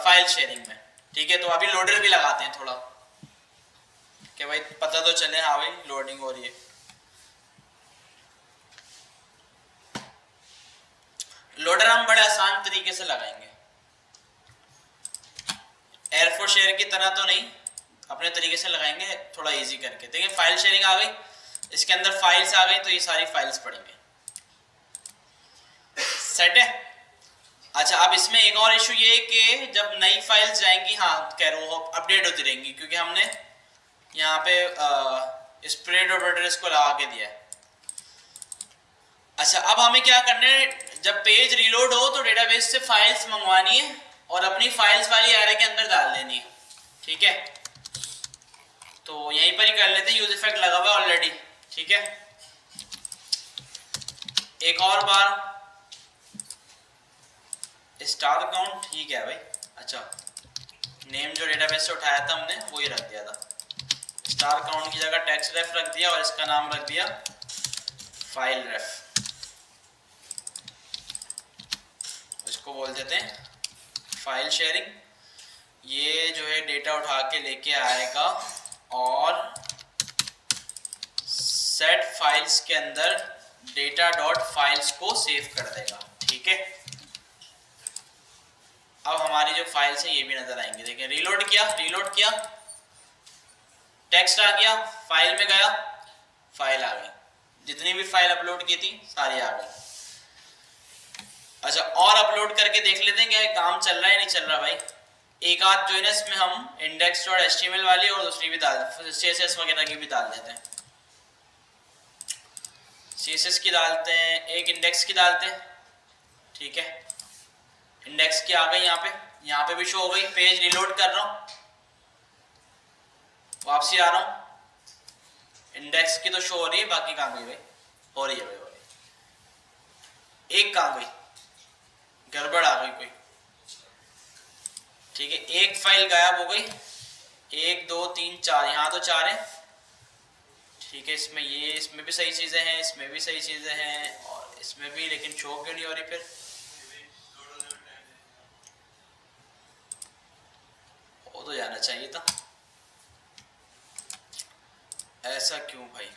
फाइल शेयरिंग में। ठीक है, तो अभी लोडर भी लगाते हैं थोड़ा कि भाई पता तो चले हाँ भाई लोडिंग हो रही है। लोडर हम बड़े आसान तरीके से लगाएंगे, एयरफोर्स शेयर की तरह तो नहीं, अपने तरीके से लगाएंगे थोड़ा इजी करके। देखिए फाइल शेयरिंग आ गई, इसके अंदर फाइल्स आ गई, तो ये सारी फाइल्स पड़ेंगे। सेट है। अच्छा, अब इसमें एक और इशू ये कि जब नई फाइल्स जाएंगी, हाँ कह रहा हूँ अपडेट होती रहेंगी, क्योंकि हमने यहाँ पे स्प्रेड ऑपरेटर इसको लगा के दिया है। अच्छा, अब हमें क्या करना है, जब पेज रिलोड हो तो डेटाबेस से फाइल्स मंगवानी है और अपनी फाइल्स वाली एरे के अंदर डाल देनी है। ठीक है, तो यहीं यहीं पर ही कर लेते हैं, यूज इफेक्ट लगा हुआ है ऑलरेडी। ठीक है, एक और बार स्टार काउंट, ठीक है भाई। अच्छा, नेम जो डेटाबेस से उठाया था हमने वो ही रख दिया था, स्टार काउंट की जगह टेक्स्ट रेफ रख दिया और इसका नाम रख दिया फाइल रेफ। इसको बोल देते हैं फाइल शेयरिंग। ये जो है डेटा उठा के लेके आएगा और सेट फाइल्स के अंदर डेटा डॉट फाइल्स को सेव कर देगा। ठीक है, अब हमारी जो फाइल्स है ये भी नजर आएंगी। देखिए, रीलोड किया, टेक्स्ट आ गया, फाइल में गया, फाइल आ गई, जितनी भी फाइल अपलोड की थी सारी आ गई। अच्छा, और अपलोड करके देख लेते हैं क्या काम चल रहा है नहीं चल रहा भाई। एक आध जो है ना इसमें हम index.html वाली और दूसरी भी डाल, CSS वगैरह की भी डाल देते हैं। CSS की डालते हैं, एक इंडेक्स की डालते हैं। ठीक है, इंडेक्स की आ गई, यहाँ पे भी शो हो गई। पेज रिलोड कर रहा हूँ, वापसी आ रहा हूँ, इंडेक्स की तो शो हो रही है, बाकी कहाँ गई भाई? हो रही है भाई, हो रही है। एक कहाँ गई? गड़बड़ आ गई कोई। ठीक है, एक फाइल गायब हो गई, 1 2 3 4, यहाँ तो 4 है। ठीक है, इसमें भी सही चीजें हैं, इसमें भी सही चीजें हैं और इसमें भी, लेकिन शो क्यों नहीं हो रही? फिर हो तो जाना चाहिए था, ऐसा क्यों भाई?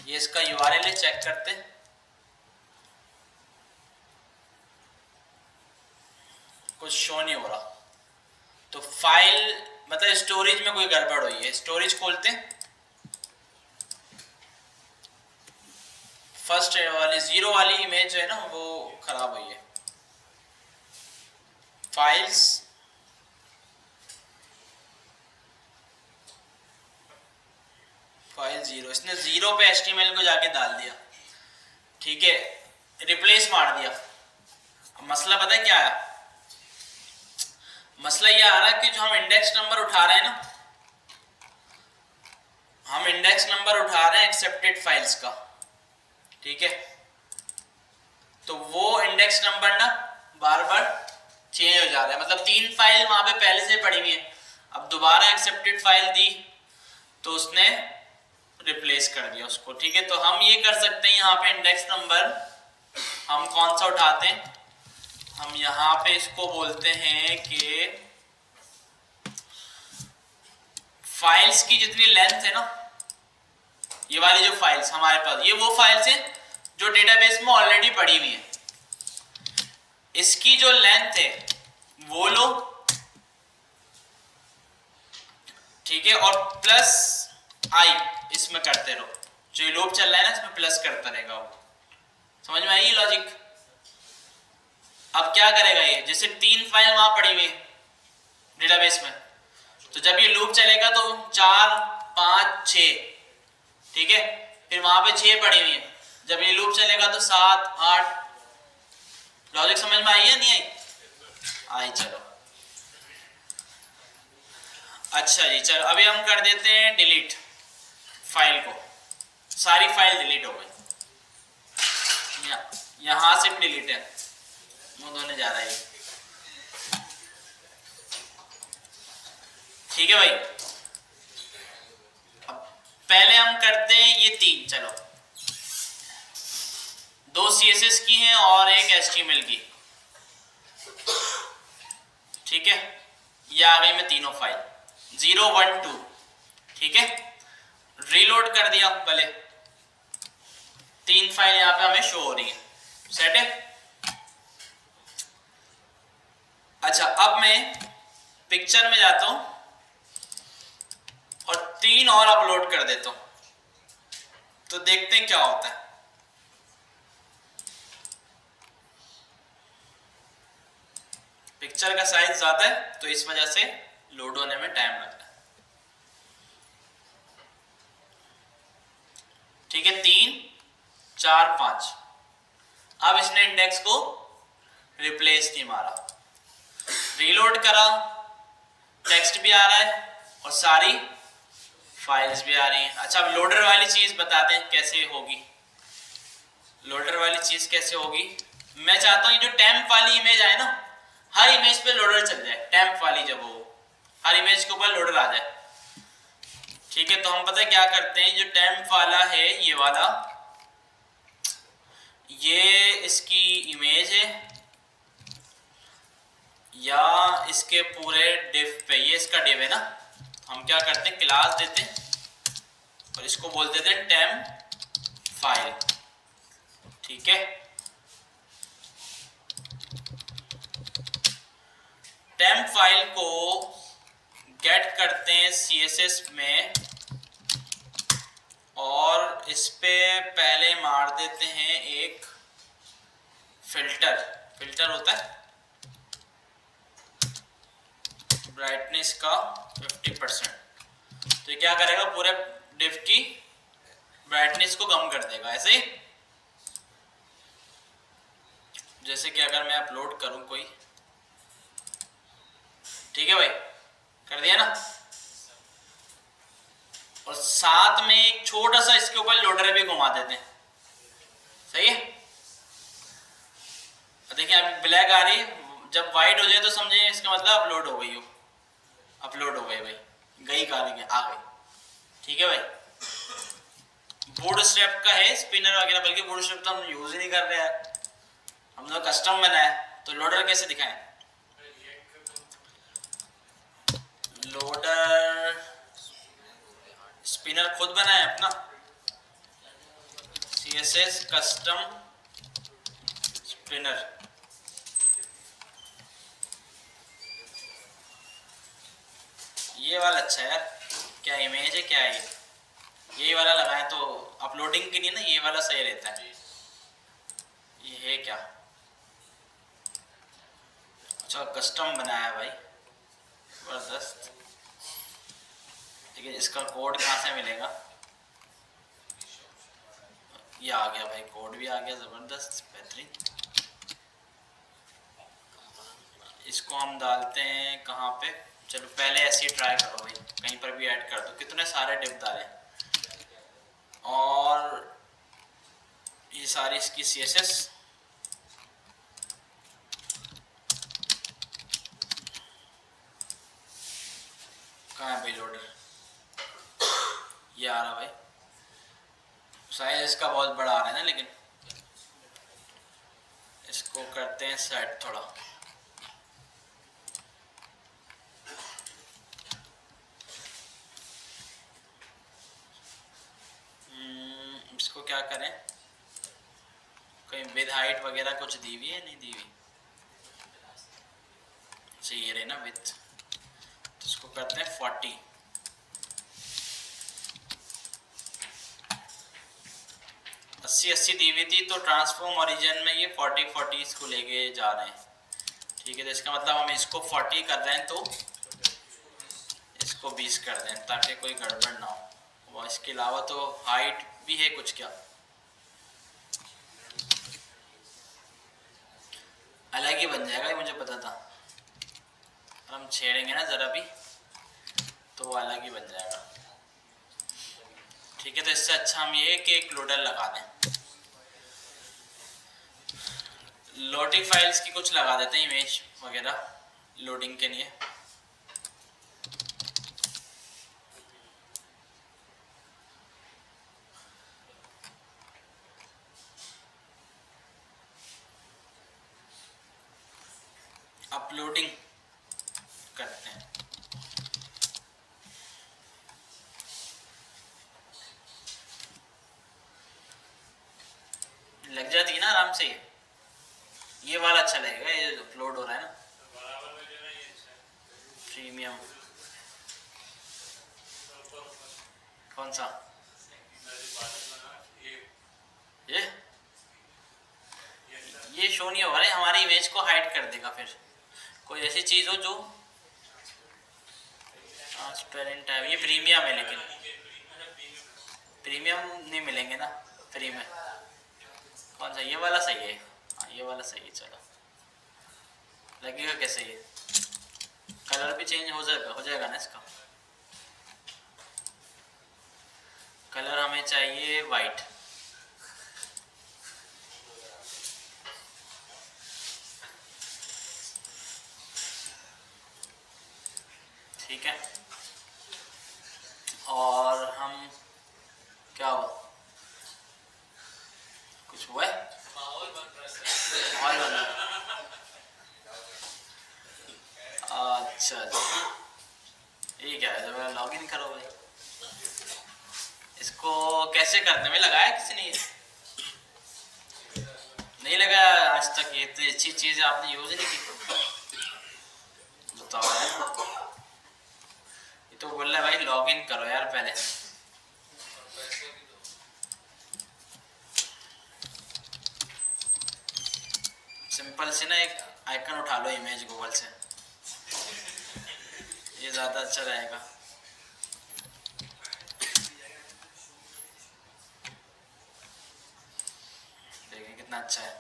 ये इसका URL है, चेक करते हैं। कुछ शो नहीं हो रहा, तो फाइल मतलब स्टोरेज में कोई गड़बड़ हुई है। स्टोरेज खोलते हैं, फर्स्ट वाली 0 वाली इमेज जो है ना वो खराब हुई है। फाइल्स, फाइल 0, इसने 0 पे HTML को जाके डाल दिया। ठीक है, रिप्लेस मार दिया। अब मसला पता है क्या आया? मसला ये आ रहा है कि जो हम इंडेक्स नंबर उठा रहे हैं ना, हम इंडेक्स नंबर उठा रहे हैं एक्सेप्टेड फाइल्स का। ठीक है, तो वो इंडेक्स नंबर ना बार बार चेंज हो जा रहा है। मतलब 3 फाइल वहां पे पहले से पड़ी हुई है, अब दोबारा एक्सेप्टेड फाइल दी तो उसने रिप्लेस कर दिया उसको। ठीक है, तो हम ये कर सकते हैं, यहाँ पे इंडेक्स नंबर हम कौन सा उठाते हैं? हम यहाँ पे इसको बोलते हैं कि फाइल्स की जितनी लेंथ है ना, ये वाली जो फाइल्स हमारे पास, ये वो फाइल्स हैं जो डेटाबेस में ऑलरेडी पड़ी हुई है। इसकी जो लेंथ है वो लो, ठीक है, और प्लस आई इसमें करते रहो। जो लूप चल रहा है ना इसमें प्लस करता रहेगा वो। समझ में आई लॉजिक? अब क्या करेगा ये? जैसे 3 फाइल वहां पड़ी हुई डेटाबेस में, तो जब ये लूप चलेगा तो 4 5 6, ठीक है, फिर वहां पे 6 पड़ी हुई है। जब ये लूप चलेगा तो 7 8। लॉजिक समझ में आई है नहीं आई? आई, चलो अच्छा जी। चलो अभी हम कर देते हैं डिलीट फाइल को। सारी फाइल डिलीट हो गई, यहां से डिलीट है, मुंह धोने जा रहा है। ठीक है भाई, अब पहले हम करते हैं ये 3। चलो 2 CSS की हैं और एक HTML की। ठीक है, ये आ गई मैं तीनों फाइल 0 1 2। ठीक है, रीलोड कर दिया, पहले 3 फाइल यहाँ पे हमें शो हो रही है। सेट है। अच्छा, अब मैं पिक्चर में जाता हूं और 3 और अपलोड कर देता हूं, तो देखते हैं क्या होता है। पिक्चर का साइज ज्यादा है तो इस वजह से लोड होने में टाइम लगता है। ठीक है, 3 4 5। अब इसने इंडेक्स को रिप्लेस नहीं मारा, रीलोड करा टेक्स्ट भी आ रहा है और सारी फाइल्स भी आ रही हैं। अच्छा, अब लोडर वाली चीज बता दें कैसे होगी। लोडर वाली चीज कैसे होगी, मैं चाहता हूँ ये जो टेम्प वाली इमेज आए ना, हर इमेज पे लोडर चल जाए। टेम्प वाली जब हो, हर इमेज के ऊपर लोडर आ जाए। ठीक है, तो हम पता है क्या करते हैं, जो टेम्प वाला है ये वाला, ये इसकी इमेज है या इसके पूरे डिव पे, ये इसका डिव है ना, हम क्या करते हैं क्लास देते हैं और इसको बोल देते हैं टेम्प फाइल। ठीक है, टेम्प फाइल को गेट करते हैं CSS में और इस पे पहले मार देते हैं एक फिल्टर। फिल्टर होता है ब्राइटनेस का 50%। तो ये क्या करेगा, पूरे डिव की ब्राइटनेस को कम कर देगा। ऐसे ही जैसे कि अगर मैं अपलोड करूं कोई, ठीक है भाई, कर दिया ना, और साथ में एक छोटा सा इसके ऊपर लोडर भी घुमा देते हैं। सही है, देखिए अभी ब्लैक आ रही है, जब व्हाइट हो जाए तो समझिए इसका मतलब अपलोड हो गई हो। अपलोड हो गई भाई, गई कहानी आ गई। ठीक है भाई, बूट स्ट्रैप का है स्पिनर वगैरह, बल्कि बूट स्ट्रैप तो हम यूज ही नहीं कर रहे हैं, हम लोग कस्टम बनाए, तो लोडर कैसे दिखाएं। लोडर स्पिनर खुद बनाए अपना, CSS कस्टम स्पिनर। ये वाला अच्छा है यार, क्या इमेज है, क्या है यही वाला लगाएं तो अपलोडिंग के लिए ना, ये वाला सही रहता है। ये है क्या, अच्छा कस्टम बनाया भाई, जबरदस्त। लेकिन इसका कोड कहाँ से मिलेगा, ये आ गया भाई, कोड भी आ गया, जबरदस्त बेहतरीन। इसको हम डालते हैं कहाँ पे, चलो पहले ऐसे ही ट्राई करो भाई, कहीं पर भी ऐड कर दो, कितने सारे डिव डाले, और ये सारी इसकी CSS। कहाँ है भाई लोडर, ये आ रहा भाई, साइज इसका बहुत बड़ा आ रहा है ना, लेकिन इसको करते हैं सेट थोड़ा। इसको क्या करें, कहीं विद हाइट वगैरह कुछ दी हुई है, नहीं दी हुई, ये रहे ना विथ, तो इसको करते हैं 40। 80 दी हुई थी, तो ट्रांसफॉर्म ओरिजिन में ये 40 इसको लेके जा रहे हैं। ठीक है, तो इसका मतलब हम इसको 40 कर रहे हैं, तो इसको 20 कर दें ताकि कोई गड़बड़ ना हो। और इसके अलावा तो हाइट भी है कुछ, क्या अलग ही बन जाएगा, ये मुझे पता था, हम छेड़ेंगे ना ज़रा भी तो वो अलग ही बन जाएगा। ठीक है, तो इससे अच्छा हम ये कि एक लोडर लगा दें, लोटी फाइल्स की कुछ लगा देते हैं, इमेज वगैरह लोडिंग के लिए। अपलोडिंग करते हैं, लग जाती है ना आराम से। ये वाला अच्छा लगेगा, ये अपलोड हो रहा है ना, प्रीमियम कौन सा, ये शो नहीं हो रहा है, हमारी इमेज को हाइड कर देगा। फिर कोई ऐसी चीज़ हो जो ट्रांसपेरेंट है, ये प्रीमियम है, लेकिन प्रीमियम नहीं मिलेंगे ना फ्री में। कौन सा, ये वाला सही है, हाँ ये वाला सही है, चलो लगेगा कैसे, ये कलर कलर भी चेंज हो जाएगा ना इसका। कलर हमें चाहिए वाइट। ठीक है, और हम क्या हुआ, कुछ हुआ है, माहौल बन रहा है। अच्छा जी, ये क्या है, जब लॉगिन करो भाई। इसको कैसे करने में लगाया किसी ने, नहीं लगाया आज तक, ये इतनी अच्छी चीज आपने यूज ही नहीं की, बताओ यार। ये तो बोल रहा है भाई लॉगिन करो यार पहले। सिंपल से ना एक आइकन उठा लो इमेज गूगल से, ये ज्यादा अच्छा रहेगा। देखिए कितना अच्छा है,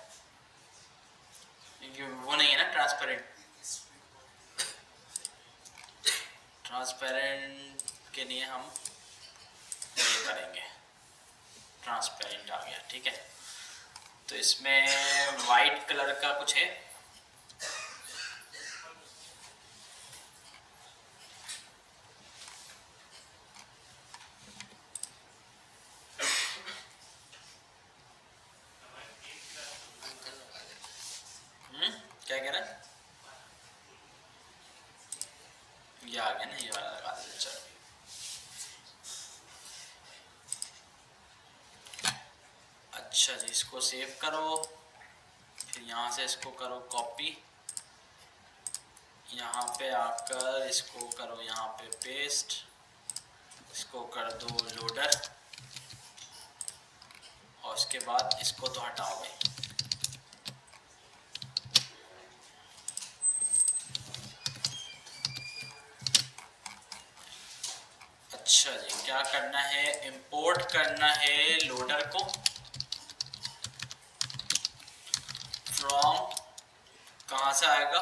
वो नहीं है ना ट्रांसपेरेंट। ट्रांसपेरेंट के लिए हम ये करेंगे, ट्रांसपेरेंट आ गया। ठीक है, तो इसमें वाइट कलर का कुछ है, क्या कह रहा है, ये आ गया ना, ये वाला लगा देते। चलो अच्छा जी, इसको सेव करो, फिर यहाँ से इसको करो कॉपी, यहाँ पे आकर इसको करो यहाँ पे पेस्ट, इसको कर दो लोडर, और उसके बाद इसको तो हटाओ भाई। अच्छा जी, क्या करना है, इंपोर्ट करना है लोडर को फ्रॉम, कहाँ से आएगा,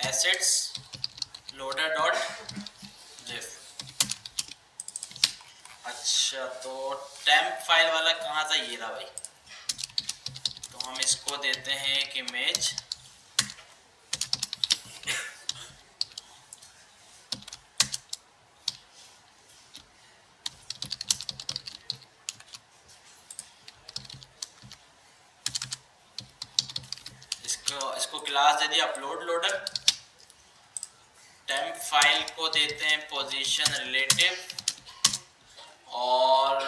एसेट्स लोडर डॉट जिफ। अच्छा, तो टेम्प फाइल वाला कहाँ था, ये रहा भाई। तो हम इसको देते हैं एक इमेज, इसको क्लास दे दी अपलोड लोडर। टेम्प फाइल को देते हैं पोजीशन रिलेटिव, और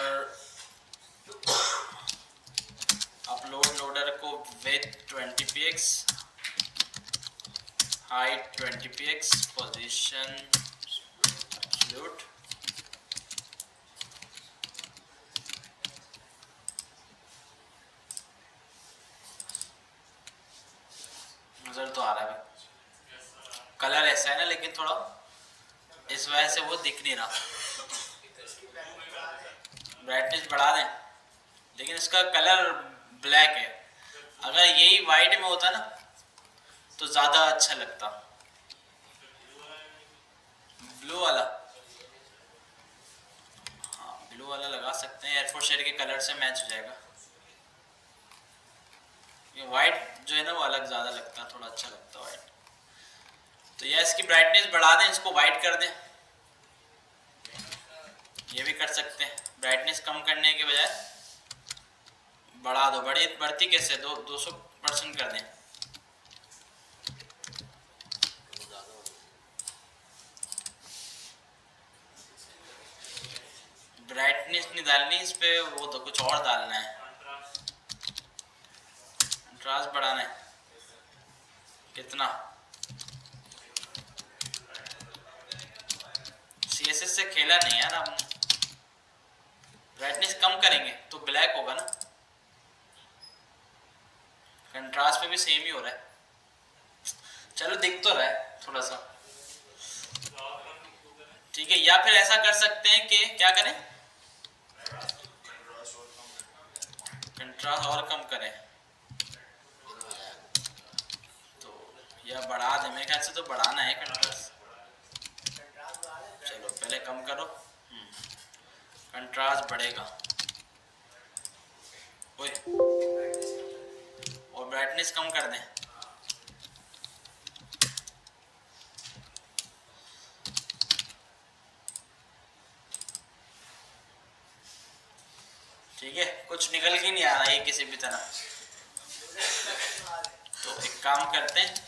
अपलोड लोडर को with 20px, height 20px, position absolute. नजर तो आ रहा है, कलर ऐसा है ना, लेकिन थोड़ा इस वजह से वो दिख नहीं रहा। ब्राइटनेस बढ़ा दें, लेकिन इसका कलर ब्लैक है, अगर यही वाइट में होता ना तो ज्यादा अच्छा लगता। ब्लू वाला, हाँ ब्लू वाला लगा सकते हैं, एयरफोर्स शेड के कलर से मैच हो जाएगा। ये वाइट जो है ना वो अलग ज्यादा लगता है, थोड़ा अच्छा लगता है वाइट। तो यह इसकी ब्राइटनेस बढ़ा दें, इसको वाइट कर दें, ये भी कर सकते हैं। ब्राइटनेस कम करने के बजाय बढ़ा दो, बढ़ती कैसे, 200% कर दें। ब्राइटनेस नहीं डालनी इस पे, वो तो कुछ और डालना है, कंट्रास्ट बढ़ाना है। कितना, CSS से खेला नहीं यार आपने। ब्राइटनेस कम करेंगे तो ब्लैक होगा ना, कंट्रास्ट पे भी सेम ही हो रहा है। चलो दिख तो रहा है थोड़ा सा, ठीक है। या फिर ऐसा कर सकते हैं कि क्या करें, कंट्रास्ट और कम करें, बढ़ा दे, मेरे ख्याल से तो बढ़ाना है कंट्रास्ट। चलो पहले कम करो, कंट्रास्ट बढ़ेगा। ओए, और ब्राइटनेस कम कर दें। ठीक है, कुछ निकल के नहीं आ रहा है किसी भी तरह। तो एक काम करते हैं,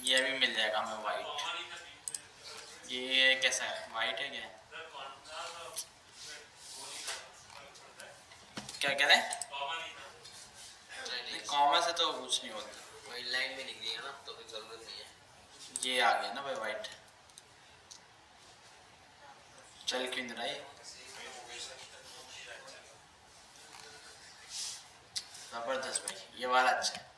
ये अभी मिल जाएगा हमें वाइट। ये कैसा है, वाइट है क्या? क्या कह रहे हैं? कॉमन से तो कुछ नहीं होता, वाइट लाइन में निकली है ना, तो फिर जरूरत नहीं है। ये आ गया ना भाई वाइट। चल क्यों नहीं रहा है? जबरदस्त भाई, ये वाला अच्छा है।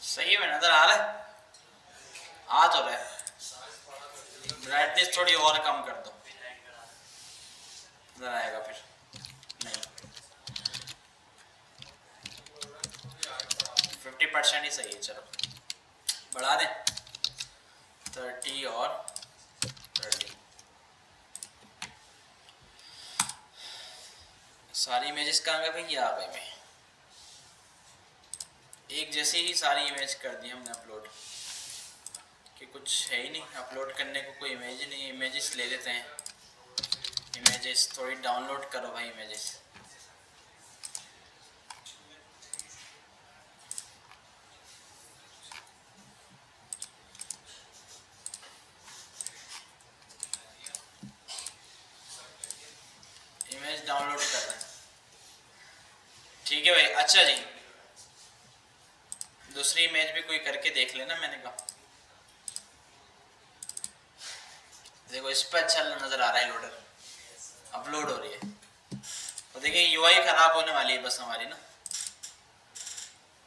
सही में नजर आ रहा है, आ तो रहा है। ब्राइटनेस थोड़ी और कम कर दो, नजर आएगा फिर। नहीं, 50% ही सही है। चलो बढ़ा दें 30 और 30। सारी इमेजेस कहाँ गए भाई? ये आ गए भाई, एक जैसे ही सारी इमेज कर दी हमने अपलोड, कि कुछ है ही नहीं अपलोड करने को, कोई इमेज ही नहीं। इमेजेस ले लेते हैं, इमेजेस थोड़ी डाउनलोड करो भाई इमेजेस। इमेज डाउनलोड कर रहे हैं, ठीक है भाई। अच्छा जी, दूसरी इमेज भी कोई करके देख लेना। मैंने कहा देखो इस पर अच्छा नजर आ रहा है, लोडर अपलोड हो रही है। तो देखिए यूआई खराब होने वाली है बस हमारी ना।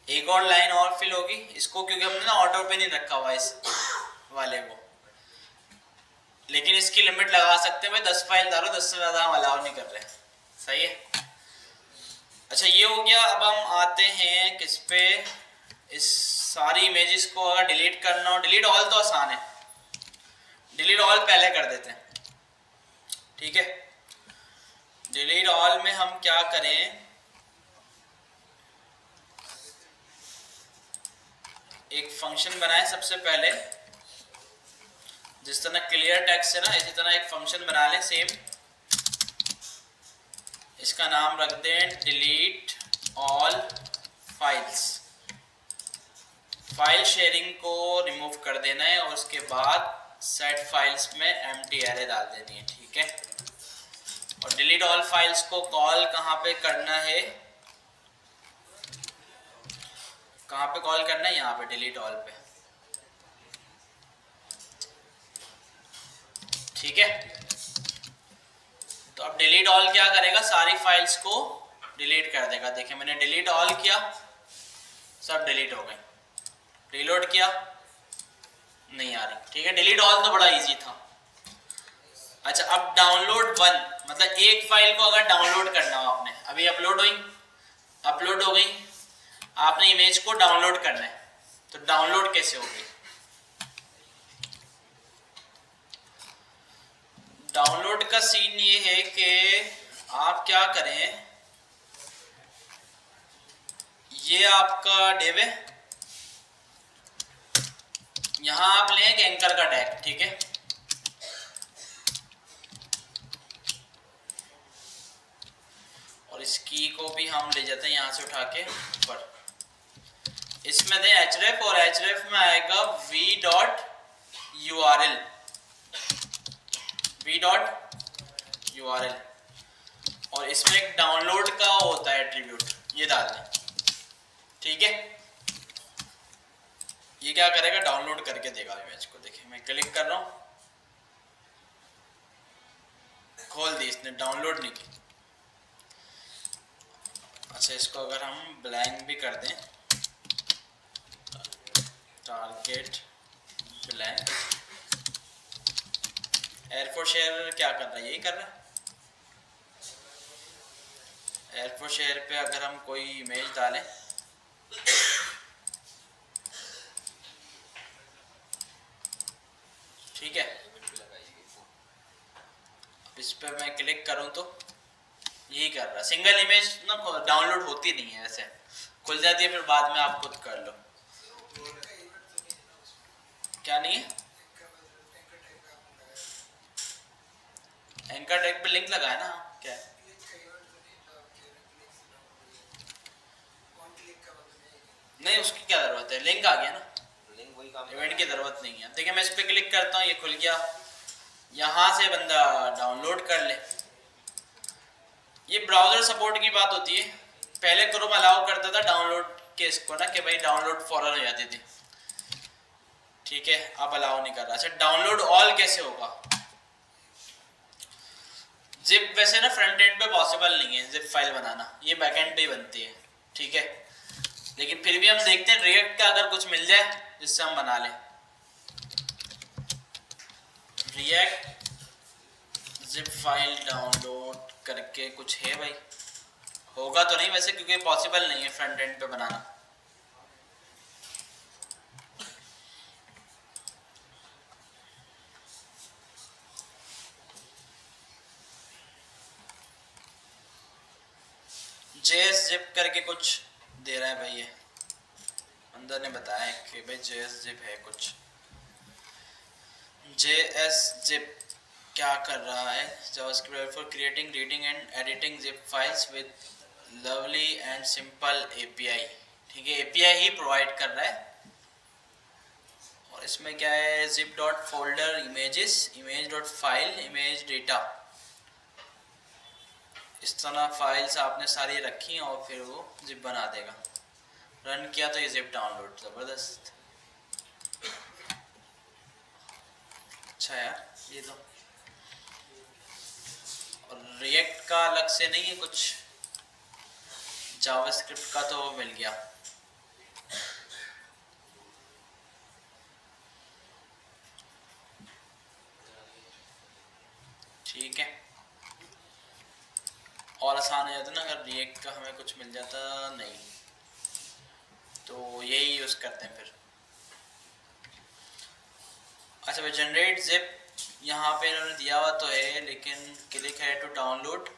एक और लाइन और फिल होगी इसको, क्योंकि हमने ना ऑटो पे नहीं रखा हुआ इस वाले को, लेकिन इसकी लिमिट लगा सकते हैं भाई, 10 फाइल डालो, 10 से ज्यादा हम अलाउ नहीं कर रहे। सही है। अच्छा ये हो गया। अब हम आते हैं किस पे, इस सारी इमेजेस को अगर डिलीट करना हो, डिलीट ऑल तो आसान है, डिलीट ऑल पहले कर देते हैं। ठीक है, डिलीट ऑल में हम क्या करें, एक फंक्शन बनाए सबसे पहले। जिस तरह क्लियर टेक्स्ट है ना, इसी तरह एक फंक्शन बना लें सेम। इसका नाम रख दें delete all files. File sharing को रिमूव कर देना है और उसके बाद सेट फाइल्स में एम्प्टी एरे डाल देनी है। ठीक है, और डिलीट ऑल फाइल्स को कॉल कहाँ पे करना है, कहाँ पे कॉल करना है, यहाँ पे डिलीट ऑल पे। ठीक है, तो अब डिलीट ऑल क्या करेगा, सारी फाइल्स को डिलीट कर देगा। देखिए मैंने डिलीट ऑल किया, सब डिलीट हो गए। रीलोड किया, नहीं आ रही। ठीक है, डिलीट ऑल तो बड़ा इजी था। अच्छा अब डाउनलोड वन, मतलब एक फाइल को अगर डाउनलोड करना हो आपने, अभी अपलोड हो गई, आपने इमेज को डाउनलोड करना है, तो डाउनलोड कैसे होगी? डाउनलोड का सीन ये है कि आप क्या करें, ये आपका डिव है, यहां आप लें एंकर का टैग। ठीक है, और इस की को भी हम ले जाते हैं यहां से उठा के ऊपर। इसमें दें href, और href में आएगा v.url, v.url, और इसमें एक डाउनलोड का होता है एट्रीब्यूट, ये डाल दें। ठीक है, ये क्या करेगा, डाउनलोड करके देगा इमेज को। देखिए मैं क्लिक कर रहा हूं, खोल दी इसने, डाउनलोड नहीं की। अच्छा, इसको अगर हम ब्लैंक भी कर दें, टारगेट ब्लैंक, एयरफोर्स शेयर क्या कर रहा है, यही कर रहा है। एयरफोर्स शेयर पे अगर हम कोई इमेज डालें, ठीक है, अब इस पर मैं क्लिक करूं तो यही कर रहा है। सिंगल इमेज ना डाउनलोड होती नहीं है, ऐसे खुल जाती है, फिर बाद में आप खुद कर लो। क्या नहीं है? एंकर टैग पे लिंक लगा है ना, क्या है? नहीं, उसकी क्या जरूरत है, लिंक आ गया ना, लिंक वही काम इवेंट की जरूरत नहीं है। देखिए मैं इस पे क्लिक करता हूँ, ये खुल गया, यहाँ से बंदा डाउनलोड कर ले। ये ब्राउजर सपोर्ट की बात होती है, पहले क्रोम अलाउ करता था डाउनलोड के इसको ना, कि भाई डाउनलोड फौरन हो जाती थी, ठीक है, अब अलाउ नहीं कर रहा। अच्छा, डाउनलोड ऑल कैसे होगा? जिप वैसे ना फ्रंट एंड पे पॉसिबल नहीं है जिप फाइल बनाना, ये बैक एंड पे ही बनती है, ठीक है, लेकिन फिर भी हम देखते हैं रिएक्ट का अगर कुछ मिल जाए जिससे हम बना लें। रिएक्ट जिप फाइल डाउनलोड करके कुछ है भाई? होगा तो नहीं वैसे, क्योंकि पॉसिबल नहीं है फ्रंट एंड पे बनाना। JS zip करके कुछ दे रहा है भाई, ये अंदर ने बताया है कि भाई JS zip है कुछ। JS zip क्या कर रहा है? JavaScript for creating, reading and editing zip files with lovely and simple API, ठीक है, API ही प्रोवाइड कर रहा है। और इसमें क्या है, zip dot folder images, image dot file, image data, इस तरह फाइल्स आपने सारी रखी और फिर वो जिप बना देगा। रन किया तो ये जिप डाउनलोड, ज़बरदस्त। अच्छा यार ये तो, और रिएक्ट का अलग से नहीं है कुछ, जावास्क्रिप्ट का तो मिल गया। ठीक है, और आसान हो जाता ना अगर रिएक्ट का हमें कुछ मिल जाता। नहीं तो यही यूज़ करते हैं फिर। अच्छा भाई, जनरेट जिप यहाँ पे इन्होंने दिया हुआ तो है, लेकिन क्लिक है टू डाउनलोड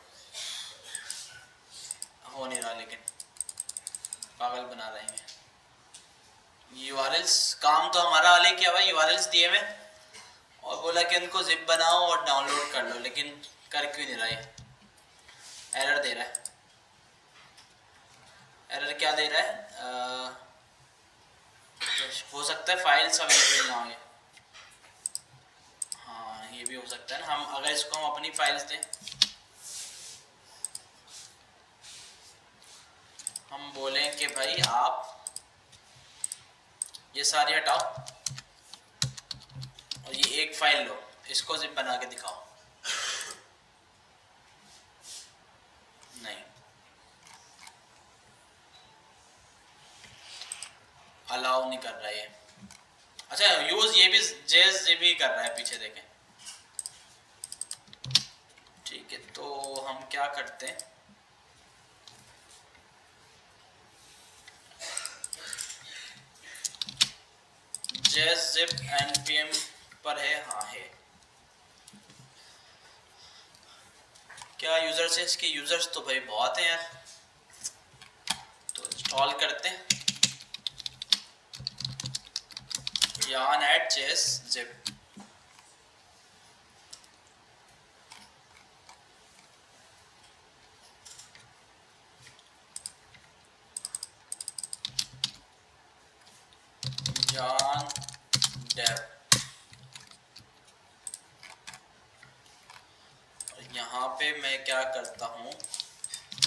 हो नहीं रहा, लेकिन पागल बना रहे हैं। URLs काम तो हमारा वाले किया भाई, URLs दिए हुए और बोला कि उनको जिप बनाओ और डाउनलोड कर लो, लेकिन कर क्यों नहीं रहा है? एरर दे रहा है। एरर क्या दे रहा है? हो सकता है फाइल्स अवेलेबल ना हो। हाँ ये भी हो सकता है ना, हम अगर इसको हम अपनी फाइल्स दें, हम बोलें कि भाई आप ये सारी हटाओ और ये एक फाइल लो, इसको जिप बना के दिखाओ, नहीं अलाउ नहीं कर रहा है। अच्छा यूज ये भी जेएस ये भी कर रहा है पीछे, देखें। ठीक है, तो हम क्या करते हैं, जेएस जिप npm पर है, हाँ है। क्या यूजर्स है? इसके यूजर्स तो भाई बहुत हैं यार, तो इंस्टॉल करते हैं yarn add js zip। yarn dev, यहाँ पे मैं क्या करता हूँ,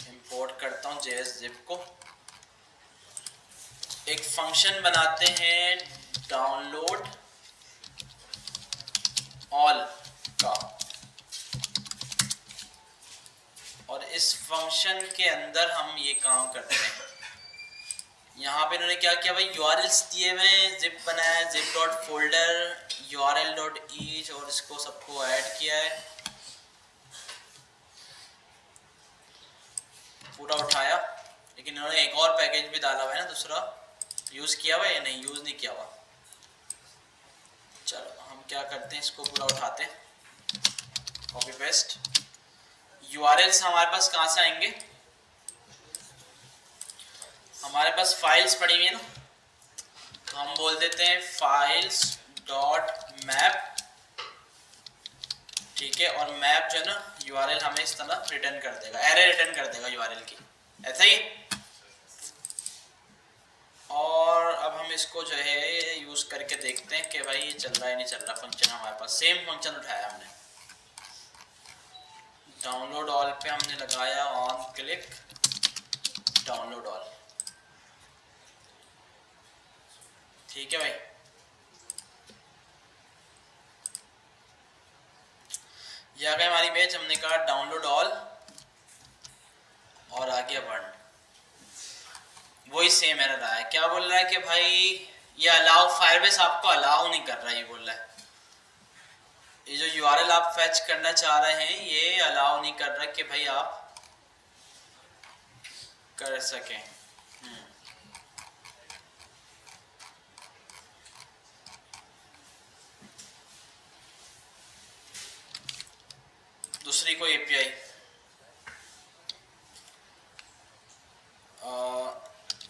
इंपोर्ट करता हूँ js zip को, एक फंक्शन बनाते हैं डाउनलोड ऑल का, और इस फंक्शन के अंदर हम ये काम करते हैं। यहाँ पे इन्होंने क्या किया भाई, यूआरएल्स दिए हुए हैं, जिप बनाया, zip dot folder URL dot each, और इसको सबको ऐड किया है, पूरा उठाया। लेकिन इन्होंने एक और पैकेज भी डाला हुआ है ना, दूसरा यूज़ किया हुआ है या नहीं, यूज़ नहीं किया हुआ। चलो हम क्या करते हैं, इसको पूरा उठाते हैं, कॉपी पेस्ट। यूआरएल्स हमारे पास कहाँ से आएंगे, हमारे पास फाइल्स पड़ी हुई है ना, तो हम बोल देते हैं फाइल्स डॉट मैप, ठीक है। और मैप जो है ना यूआरएल हमें इस तरह रिटर्न कर देगा, एरे रिटर्न कर देगा यूआरएल की, ऐसा ही। और अब हम इसको जो है यूज करके देखते हैं कि भाई ये चल रहा है नहीं चल रहा फंक्शन। हमारे पास सेम फंक्शन उठाया हमने, डाउनलोड ऑल पे हमने लगाया ऑन क्लिक, डाउनलोड ऑल, ठीक है भाई। ये आ गई हमारी इमेज, हमने कहा डाउनलोड ऑल और आ गया बर्न। वही सेम एरर आया, क्या बोल रहा है कि भाई ये अलाउ, फायरबेस आपको अलाउ नहीं कर रहा है, ये बोल रहा है ये जो यूआरएल आप फैच करना चाह रहे हैं ये अलाउ नहीं कर रहा कि भाई आप कर सकें। दूसरी कोई API,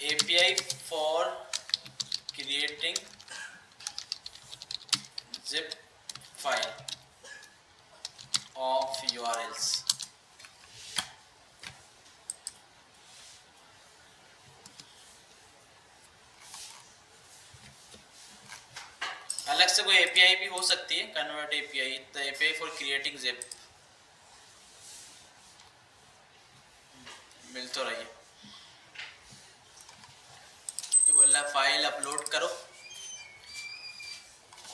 API for creating zip file of URLs। अलग से कोई API भी हो सकती है, convert API, the API for creating zip, मिल तो रही है। ये बोल रहा है फाइल अपलोड करो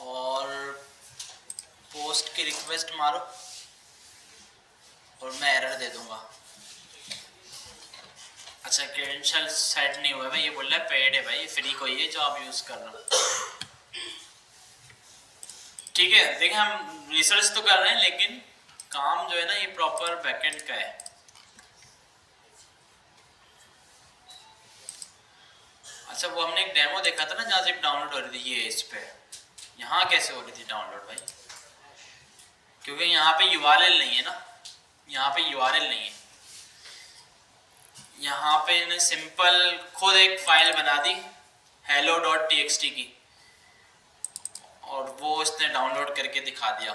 और पोस्ट की रिक्वेस्ट मारो और मैं एरर दे दूंगा। अच्छा क्रेडेंशियल सेट नहीं हुआ है भाई, ये बोल रहा है पेड है भाई, फ्री कोई है जो आप यूज कर रहे हो, ठीक है। देखिए हम रिसर्च तो कर रहे हैं लेकिन काम जो है ना ये प्रॉपर बैकएंड का है। अच्छा वो हमने एक डेमो देखा था ना जहाँ जिप डाउनलोड हो रही थी, ये इस पे, यहाँ कैसे हो रही थी डाउनलोड भाई, क्योंकि यहाँ पे यूआरएल नहीं है ना, यहाँ पे यूआरएल नहीं है, यहाँ पे इन्हें सिंपल खुद एक फाइल बना दी hello.txt की और वो इसने डाउनलोड करके दिखा दिया।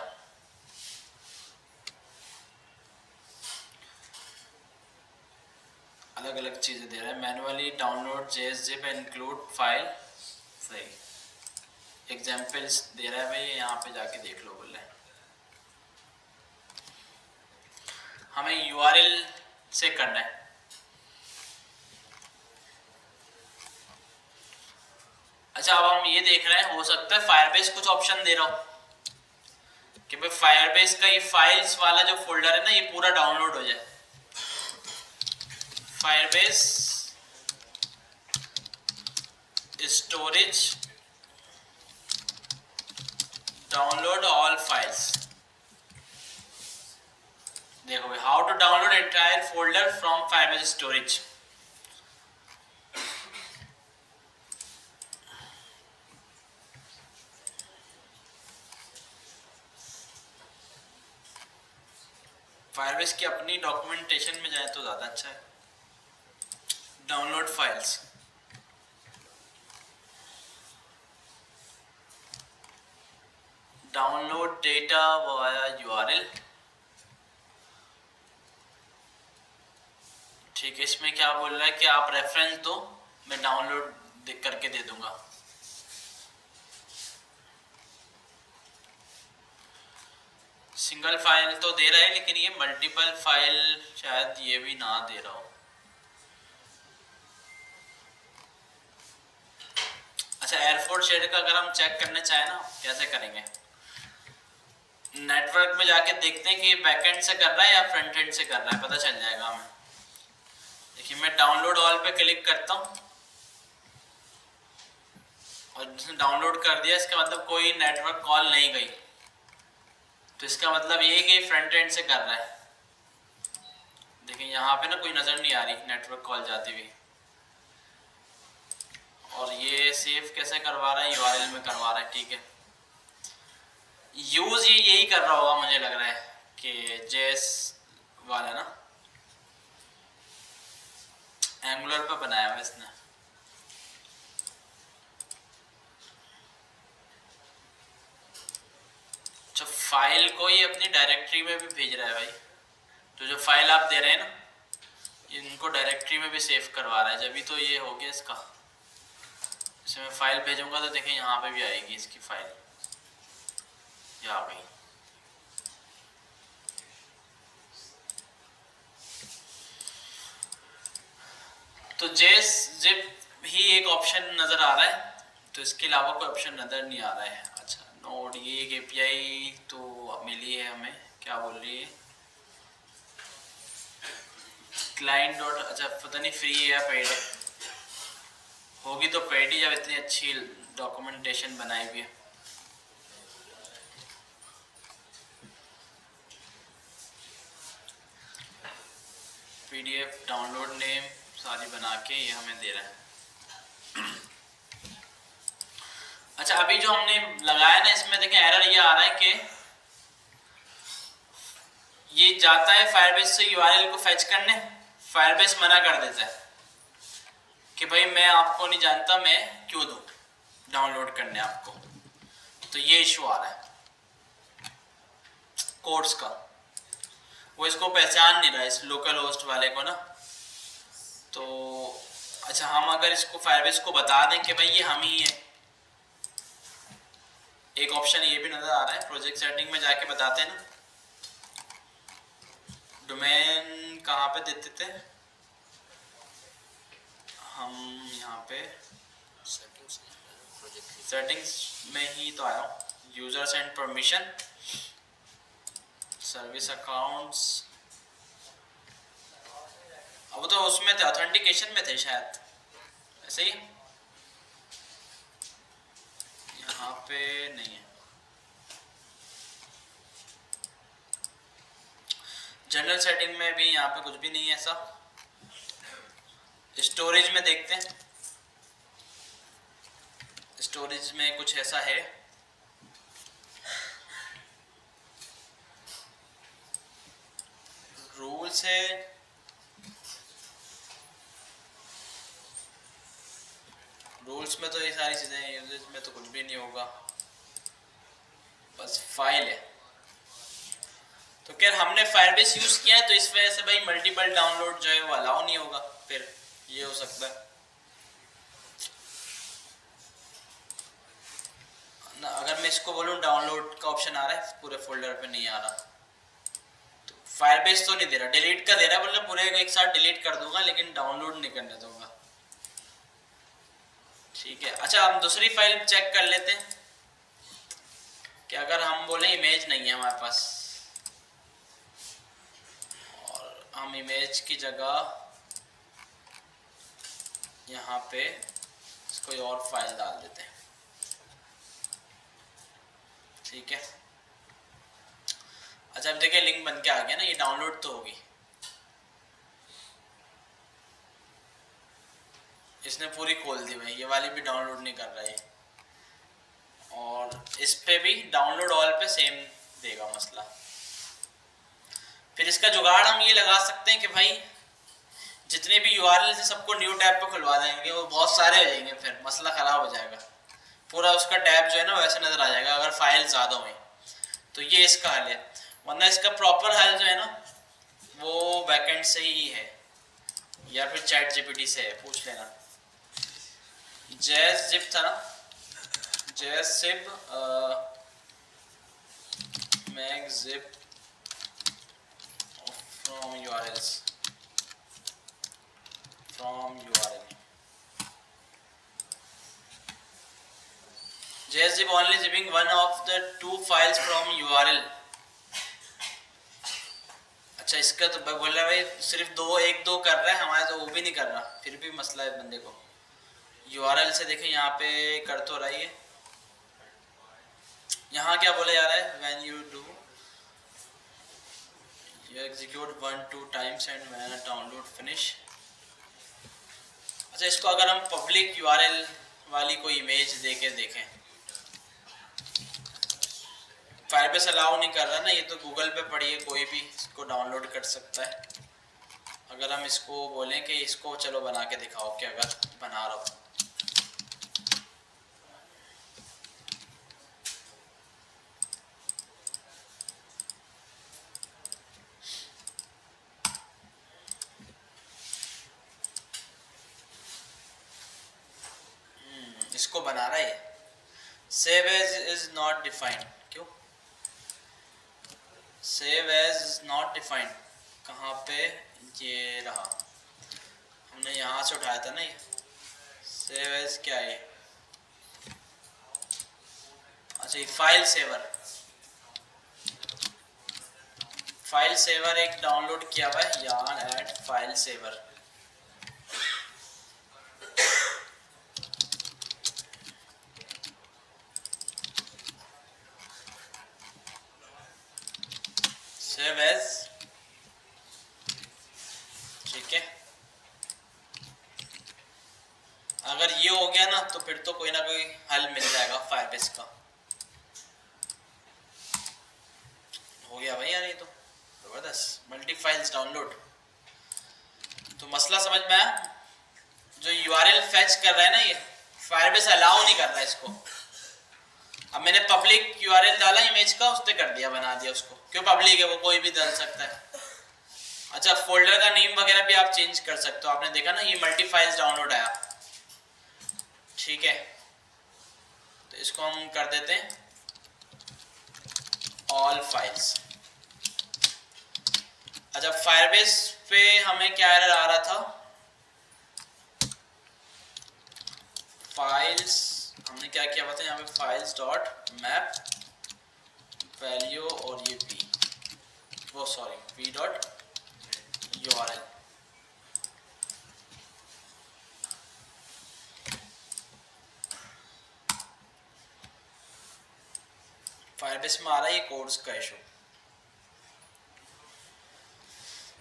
अलग अलग चीजें दे रहा है, manually download JSZip include file, सही एग्जाम्पल्स दे रहा है भाई, यहाँ पे जाके देख लो बोल रहे हैं। हमें यूआरएल से करना है। अच्छा अब हम ये देख रहे हैं, हो सकता है फायरबेस कुछ ऑप्शन दे रहा हो कि भाई फायरबेस का ये फाइल्स वाला जो फोल्डर है ना ये पूरा डाउनलोड हो जाए। Firebase storage download all files, देखो भाई how to download entire folder from Firebase storage. Firebase की अपनी डॉक्यूमेंटेशन में जाए तो ज़्यादा अच्छा है। Download files, download data via URL, ठीक है। इसमें क्या बोल रहा है कि आप रेफरेंस दो, मैं डाउनलोड करके दे दूंगा। सिंगल फाइल तो दे रहा है लेकिन ये मल्टीपल फाइल शायद ये भी ना दे रहा हो। अच्छा एयरफोर्स शेडर का अगर हम चेक करना चाहें ना कैसे करेंगे, नेटवर्क में जाके देखते हैं कि बैकएंड से कर रहा है या फ्रंट एंड से कर रहा है, पता चल जाएगा हमें। देखिए मैं डाउनलोड ऑल पे क्लिक करता हूँ और जिसने डाउनलोड कर दिया इसका मतलब कोई नेटवर्क कॉल नहीं गई, तो इसका मतलब ये कि फ्रंट एंड से कर रहा है। देखिए यहाँ पे ना कोई नज़र नहीं आ रही नेटवर्क कॉल जाती हुई। और ये सेव कैसे करवा रहा है, यूआरएल में करवा रहा है, ठीक है। यूज ये यही कर रहा होगा मुझे लग रहा है कि जेएस वाला ना एंगुलर पे बनाया हुआ इसने। अच्छा फाइल को ये अपनी डायरेक्टरी में भी भेज रहा है भाई, तो जो फाइल आप दे रहे हैं ना इनको डायरेक्टरी में भी सेव करवा रहा है, जब भी तो ये हो गया इसका। जैसे मैं फाइल भेजूंगा तो देखें यहाँ पे भी आएगी इसकी फाइल, ये आ गई। तो जेएस जिप ही एक ऑप्शन नज़र आ रहा है, तो इसके अलावा कोई ऑप्शन नज़र नहीं आ रहा है। अच्छा नोड ये एक एपीआई तो मिली है हमें, क्या बोल रही है क्लाइंट डॉट, अच्छा पता नहीं फ्री है या पेड है, होगी तो पेड ही जब इतनी अच्छी डॉक्यूमेंटेशन बनाई हुई है। पीडीएफ डाउनलोड नेम सारी बना के ये हमें दे रहा है। अच्छा अभी जो हमने लगाया ना इसमें देखें एरर ये आ रहा है कि ये जाता है फायरबेस से यूआरएल को फेच करने, फायरबेस मना कर देता है कि भाई मैं आपको नहीं जानता, मैं क्यों दूं डाउनलोड करने आपको। तो ये इशू आ रहा है कोड्स का, वो इसको पहचान नहीं रहा इस लोकल होस्ट वाले को ना। तो अच्छा हम अगर इसको फायरबेस को बता दें कि भाई ये हम ही है, एक ऑप्शन ये भी नजर आ रहा है, प्रोजेक्ट सेटिंग में जाके बताते हैं ना डोमेन कहाँ पे देते थे हम, यहाँ पे सेटिंग्स में ही तो आया हूँ, users and permission service accounts, अब तो उसमें थे ऑथेंटिकेशन में थे शायद, ऐसे ही यहाँ पे नहीं है। जनरल सेटिंग में भी यहाँ पे कुछ भी नहीं है ऐसा। स्टोरेज में देखते हैं, स्टोरेज में कुछ ऐसा है, रूल्स है, रूल्स में तो ये सारी चीजें हैं, यूजेज में तो कुछ भी नहीं होगा, बस फाइल है। तो खैर हमने फायरबेस यूज किया है तो इस वजह से भाई मल्टीपल डाउनलोड जो है वो अलाउ नहीं होगा, फिर ये हो सकता है ना। अगर मैं इसको बोलूँ डाउनलोड का ऑप्शन आ रहा है पूरे फोल्डर पे नहीं आ रहा, तो फायरबेस तो नहीं दे रहा, डिलीट का दे रहा है, बोले पूरे को एक साथ डिलीट कर दूंगा लेकिन डाउनलोड नहीं करने दूंगा, ठीक है। अच्छा हम दूसरी फाइल चेक कर लेते हैं कि अगर हम बोले इमेज नहीं है हमारे पास और हम इमेज की जगह यहाँ पे कोई और फाइल डाल देते हैं, ठीक है। अच्छा अब देखिए लिंक बन के आ गया ना, ये डाउनलोड तो होगी, इसने पूरी खोल दी भाई, ये वाली भी डाउनलोड नहीं कर रहा है, और इस पे भी डाउनलोड ऑल पे सेम देगा मसला। फिर इसका जुगाड़ हम ये लगा सकते हैं कि भाई जितने भी यूआरएल से सबको न्यू टैब पे खुलवा देंगे, वो बहुत सारे हो जाएंगे, फिर मसला ख़राब हो जाएगा, पूरा उसका टैब जो है ना वैसे नज़र आ जाएगा अगर फाइल ज़्यादा हुई। तो ये इसका हल है, वरना इसका प्रॉपर हल जो है ना वो बैकएंड से ही है या फिर चैट जीपीटी से है, पूछ लेना। जेएस जिप था ना, जेएस जिप मैग zip from URLs from URL. JSZip only zipping one of the two files from URL अच्छा इसका तो बोल रहा है भाई सिर्फ दो एक दो कर रहा है, हमारा तो वो भी नहीं कर रहा, फिर भी मसला है बंदे को। यूआरएल से देखें यहाँ पे कर तो रही है, यहाँ क्या बोले जा रहा है, when you do you execute 1-2 times and when download finish. अच्छा इसको अगर हम पब्लिक यूआरएल वाली कोई इमेज दे के देखें, फायरबेस अलाउ नहीं कर रहा ना, ये तो गूगल पे पड़ी है, कोई भी इसको डाउनलोड कर सकता है। अगर हम इसको बोलें कि इसको चलो बना के दिखाओ, कि अगर बना रहा हूँ इसको बना रहा है, save as is not defined, क्यों save as is not defined, कहाँ पे, ये रहा, हमने यहाँ से उठाया था ना ये सेव एज, क्या है, अच्छा ये फाइल सेवर, फाइल सेवर एक डाउनलोड किया हुआ है, यार add file saver. Save as, ठीक है, अगर ये हो गया ना तो फिर तो कोई ना कोई हल मिल जाएगा फायरबेस का। हो गया भाई यार, ये तो जबरदस्त, मल्टी फाइल्स डाउनलोड। तो मसला समझ में आया, जो यूआरएल फेच कर रहा है ना ये फायरबेस अलाउ नहीं कर रहा है इसको। अब मैंने पब्लिक यूआरएल डाला इमेज का, उसने कर दिया, बना दिया उसको, क्यों पब्लिक है वो कोई भी डाल सकता है। अच्छा फोल्डर का नेम वगैरह भी आप चेंज कर सकते हो, आपने देखा ना ये मल्टी फाइल्स डाउनलोड आया, ठीक है, तो इसको हम कर देते हैं ऑल फाइल्स। अच्छा फायरबेस पे हमें क्या एरर आ रहा था, फाइल्स, हमने क्या किया पता है यहाँ पे फाइल्स डॉट मैप वैल्यू, और ये पी, वो sorry P dot URL. Firebase में आ रहा है ये कोड्स का इशू,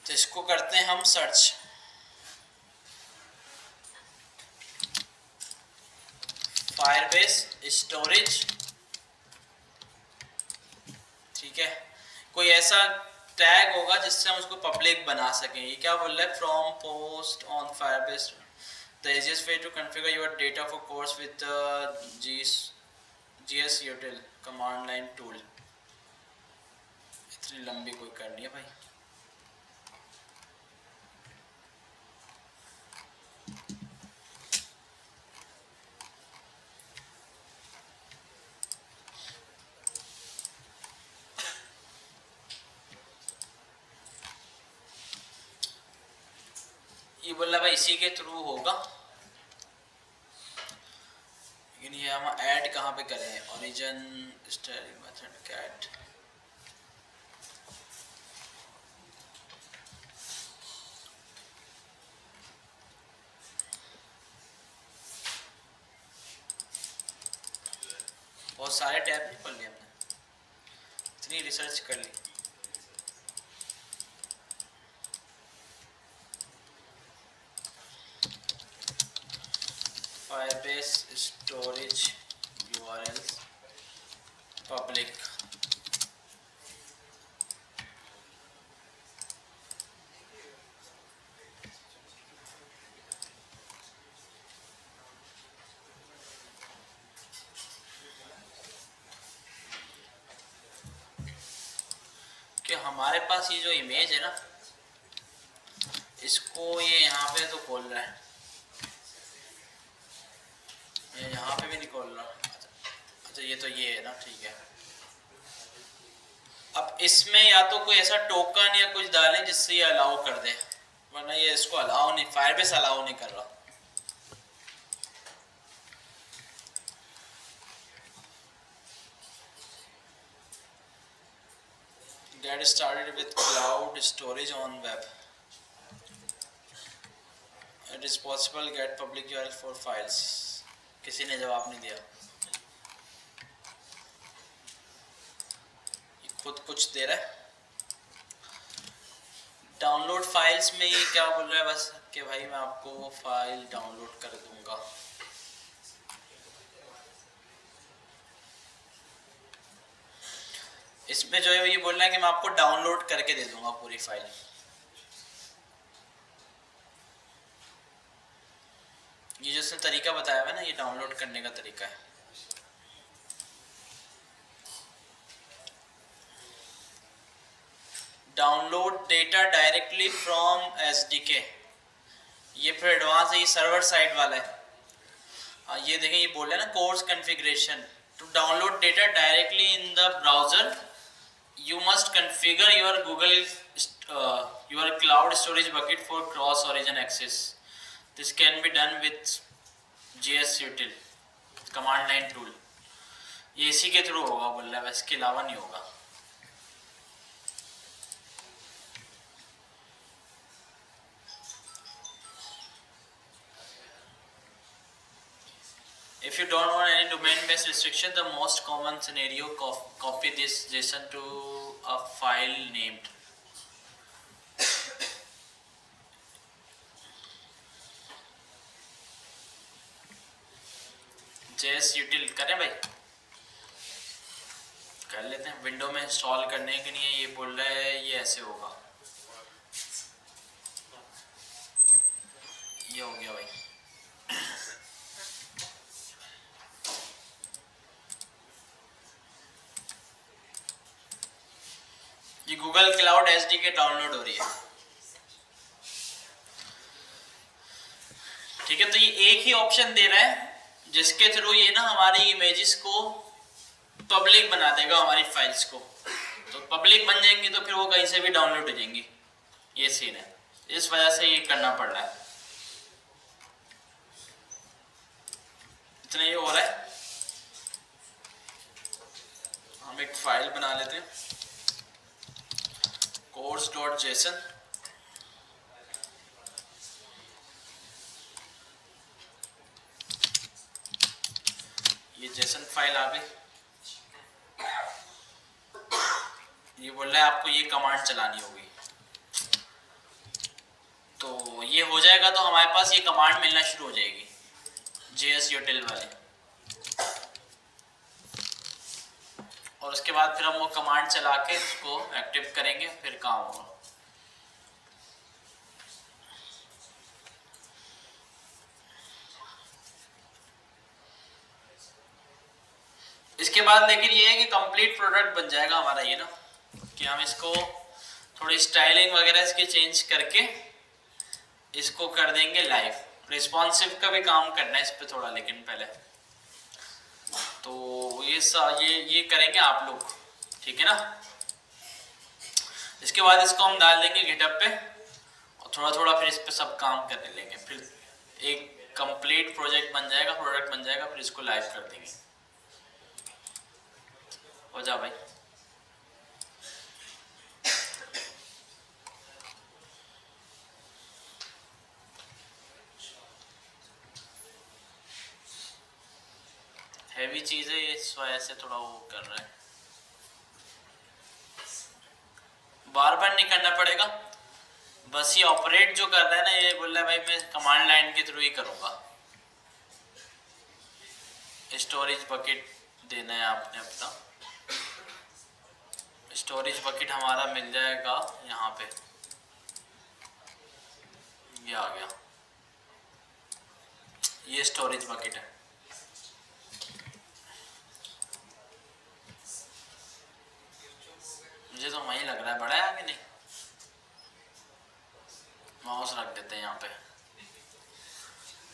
तो इसको करते हैं हम सर्च, फायरबेस स्टोरेज, ठीक है, कोई ऐसा टैग होगा जिससे हम उसको पब्लिक बना सकें। ये क्या बोल रहा है, from post on Firebase the easiest way to configure your data for CORS with GS util command line tool. इतनी लंबी कोई करनी है भाई, ये बोल रहा भाई इसी के थ्रू होगा, लेकिन ये हम ऐड कहाँ पे करें, ओरिजिन स्टाइलिंग मेथड कैट, बहुत सारे टैब नहीं खोल लिए हमने, इतनी रिसर्च कर ली। फायरबेस स्टोरेज यूआरएल्स पब्लिक, कि हमारे पास ये जो इमेज है ना, इसको ये यहाँ पे तो खोल रहा है, ये यहाँ पे भी नहीं खोल रहा। अच्छा ये तो ये है ना, ठीक है, अब इसमें या तो कोई ऐसा टोकन या कुछ डालें जिससे ये अलाउ कर दे, वरना ये इसको अलाउ नहीं, फायरबेस अलाउ नहीं कर रहा। Get started with cloud storage on web. It is possible get public URL for files. किसी ने जवाब नहीं दिया, खुद कुछ दे रहा है। डाउनलोड फाइल्स में ये क्या बोल रहा है बस कि भाई मैं आपको फाइल डाउनलोड कर दूंगा। इसमें जो है ये बोल रहा है कि मैं आपको डाउनलोड करके दे दूंगा पूरी फाइल। ये जो उसने तरीका बताया हुआ है ना, ये डाउनलोड करने का तरीका है। Download data directly from SDK, ये फिर एडवांस है, ये सर्वर साइड वाला है। ये देखें ये बोल रहे हैं ना course configuration to download data directly in the browser you must configure your Google your cloud storage bucket for cross origin access. This can be done with JSUtil command line tool. ये इसी के through होगा बोल रहा है, बस इसके अलावा नहीं होगा। If you don't want any domain-based restriction, the most common scenario, copy this JSON to a file named JSUtil। करें भाई, कर लेते हैं। विंडो में इंस्टॉल करने के लिए ये बोल रहा है, ये ऐसे होगा, ये हो गया भाई। ये गूगल क्लाउड SDK डाउनलोड हो रही है, ठीक है। तो ये एक ही ऑप्शन दे रहा है जिसके थ्रू ये ना हमारी इमेजेस को पब्लिक बना देगा, हमारी फाइल्स को। तो पब्लिक बन जाएंगी तो फिर वो कहीं से भी डाउनलोड हो जाएंगी, ये सीन है। इस वजह से ये करना पड़ रहा है। इतना ये हो रहा है। हम एक फाइल बना लेते हैं course.json। ये जेसन फाइल आ गई। ये बोल रहा है आपको ये कमांड चलानी होगी, तो ये हो जाएगा तो हमारे पास ये कमांड मिलना शुरू हो जाएगी JSUtil वाली। और उसके बाद फिर हम वो कमांड चला के उसको एक्टिव करेंगे, फिर काम होगा। इसके बाद लेकिन ये है कि कंप्लीट प्रोडक्ट बन जाएगा हमारा ये ना, कि हम इसको थोड़ी स्टाइलिंग वगैरह इसकी चेंज करके इसको कर देंगे लाइव। रिस्पॉन्सिव का भी काम करना है इस पे थोड़ा, लेकिन पहले तो ये करेंगे आप लोग, ठीक है ना। इसके बाद इसको हम डाल देंगे गिटहब पे और थोड़ा थोड़ा फिर इस पे सब काम करने लेंगे। फिर एक कंप्लीट प्रोजेक्ट बन जाएगा, प्रोडक्ट बन जाएगा, फिर इसको लाइव कर देंगे। हो जा भाई। हैवी चीज है, इस वजह से थोड़ा वो कर रहा है। बार बार नहीं करना पड़ेगा, बस ये ऑपरेट जो कर रहा है ना, ये बोल रहा है भाई मैं कमांड लाइन के थ्रू ही करूंगा। स्टोरेज बकेट देना है आपने अपना। स्टोरेज बकेट हमारा मिल जाएगा यहाँ पे, ये आ गया, ये स्टोरेज बकेट है। मुझे तो वही लग रहा है, बड़ा है कि नहीं। माउस रख देते हैं यहाँ पे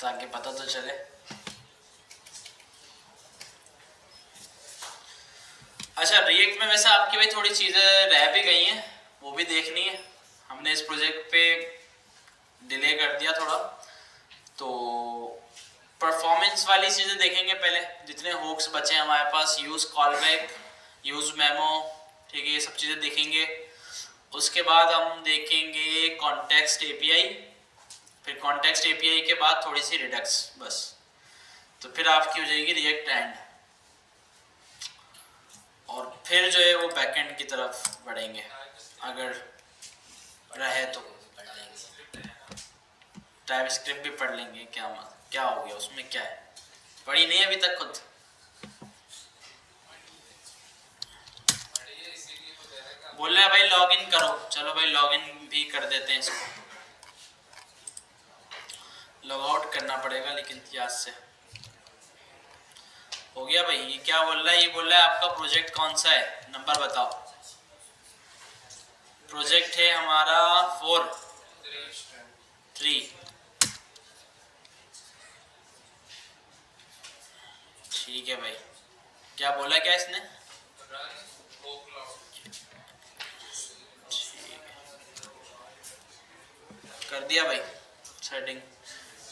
ताकि पता तो चले। अच्छा, रिएक्ट में वैसे आपकी भाई थोड़ी चीज़ें रह भी गई हैं, वो भी देखनी है। हमने इस प्रोजेक्ट पे डिले कर दिया थोड़ा, तो परफॉर्मेंस वाली चीज़ें देखेंगे पहले। जितने हुक्स बचे हैं हमारे पास, यूज़ कॉलबैक, यूज़ मेमो, ठीक है, ये सब चीज़ें देखेंगे। उसके बाद हम देखेंगे कॉन्टेक्स्ट एपीआई, फिर कॉन्टेक्स्ट एपीआई के बाद थोड़ी सी रिडक्स, बस। तो फिर आपकी हो जाएगी रिएक्ट एंड, और फिर जो है वो बैकएंड की तरफ बढ़ेंगे अगर रहे तो। टाइपस्क्रिप्ट भी पढ़ लेंगे, क्या हो गया उसमें, क्या है, पढ़ी नहीं अभी तक खुद। बोल रहे भाई लॉग इन करो, चलो भाई लॉग इन भी कर देते हैं इसको। लॉग आउट करना पड़ेगा लेकिन याद से। हो गया भाई। ये क्या बोल रहा है, ये बोल रहा है आपका प्रोजेक्ट कौन सा है, नंबर बताओ। प्रोजेक्ट है हमारा 4-3। ठीक है भाई। क्या बोला क्या इसने, कर दिया भाई setting.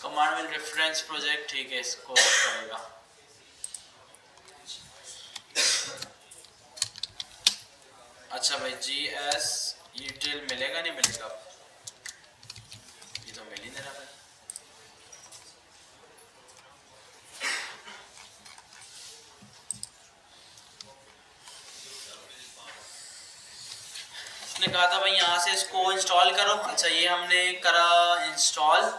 Command will reference project, ठीक है इसको करेगा। अच्छा भाई GS util मिलेगा नहीं मिलेगा, ये तो मिल ही नहीं रहा भाई। इसने कहा था भाई यहाँ से इसको इंस्टॉल करो। अच्छा ये हमने करा install,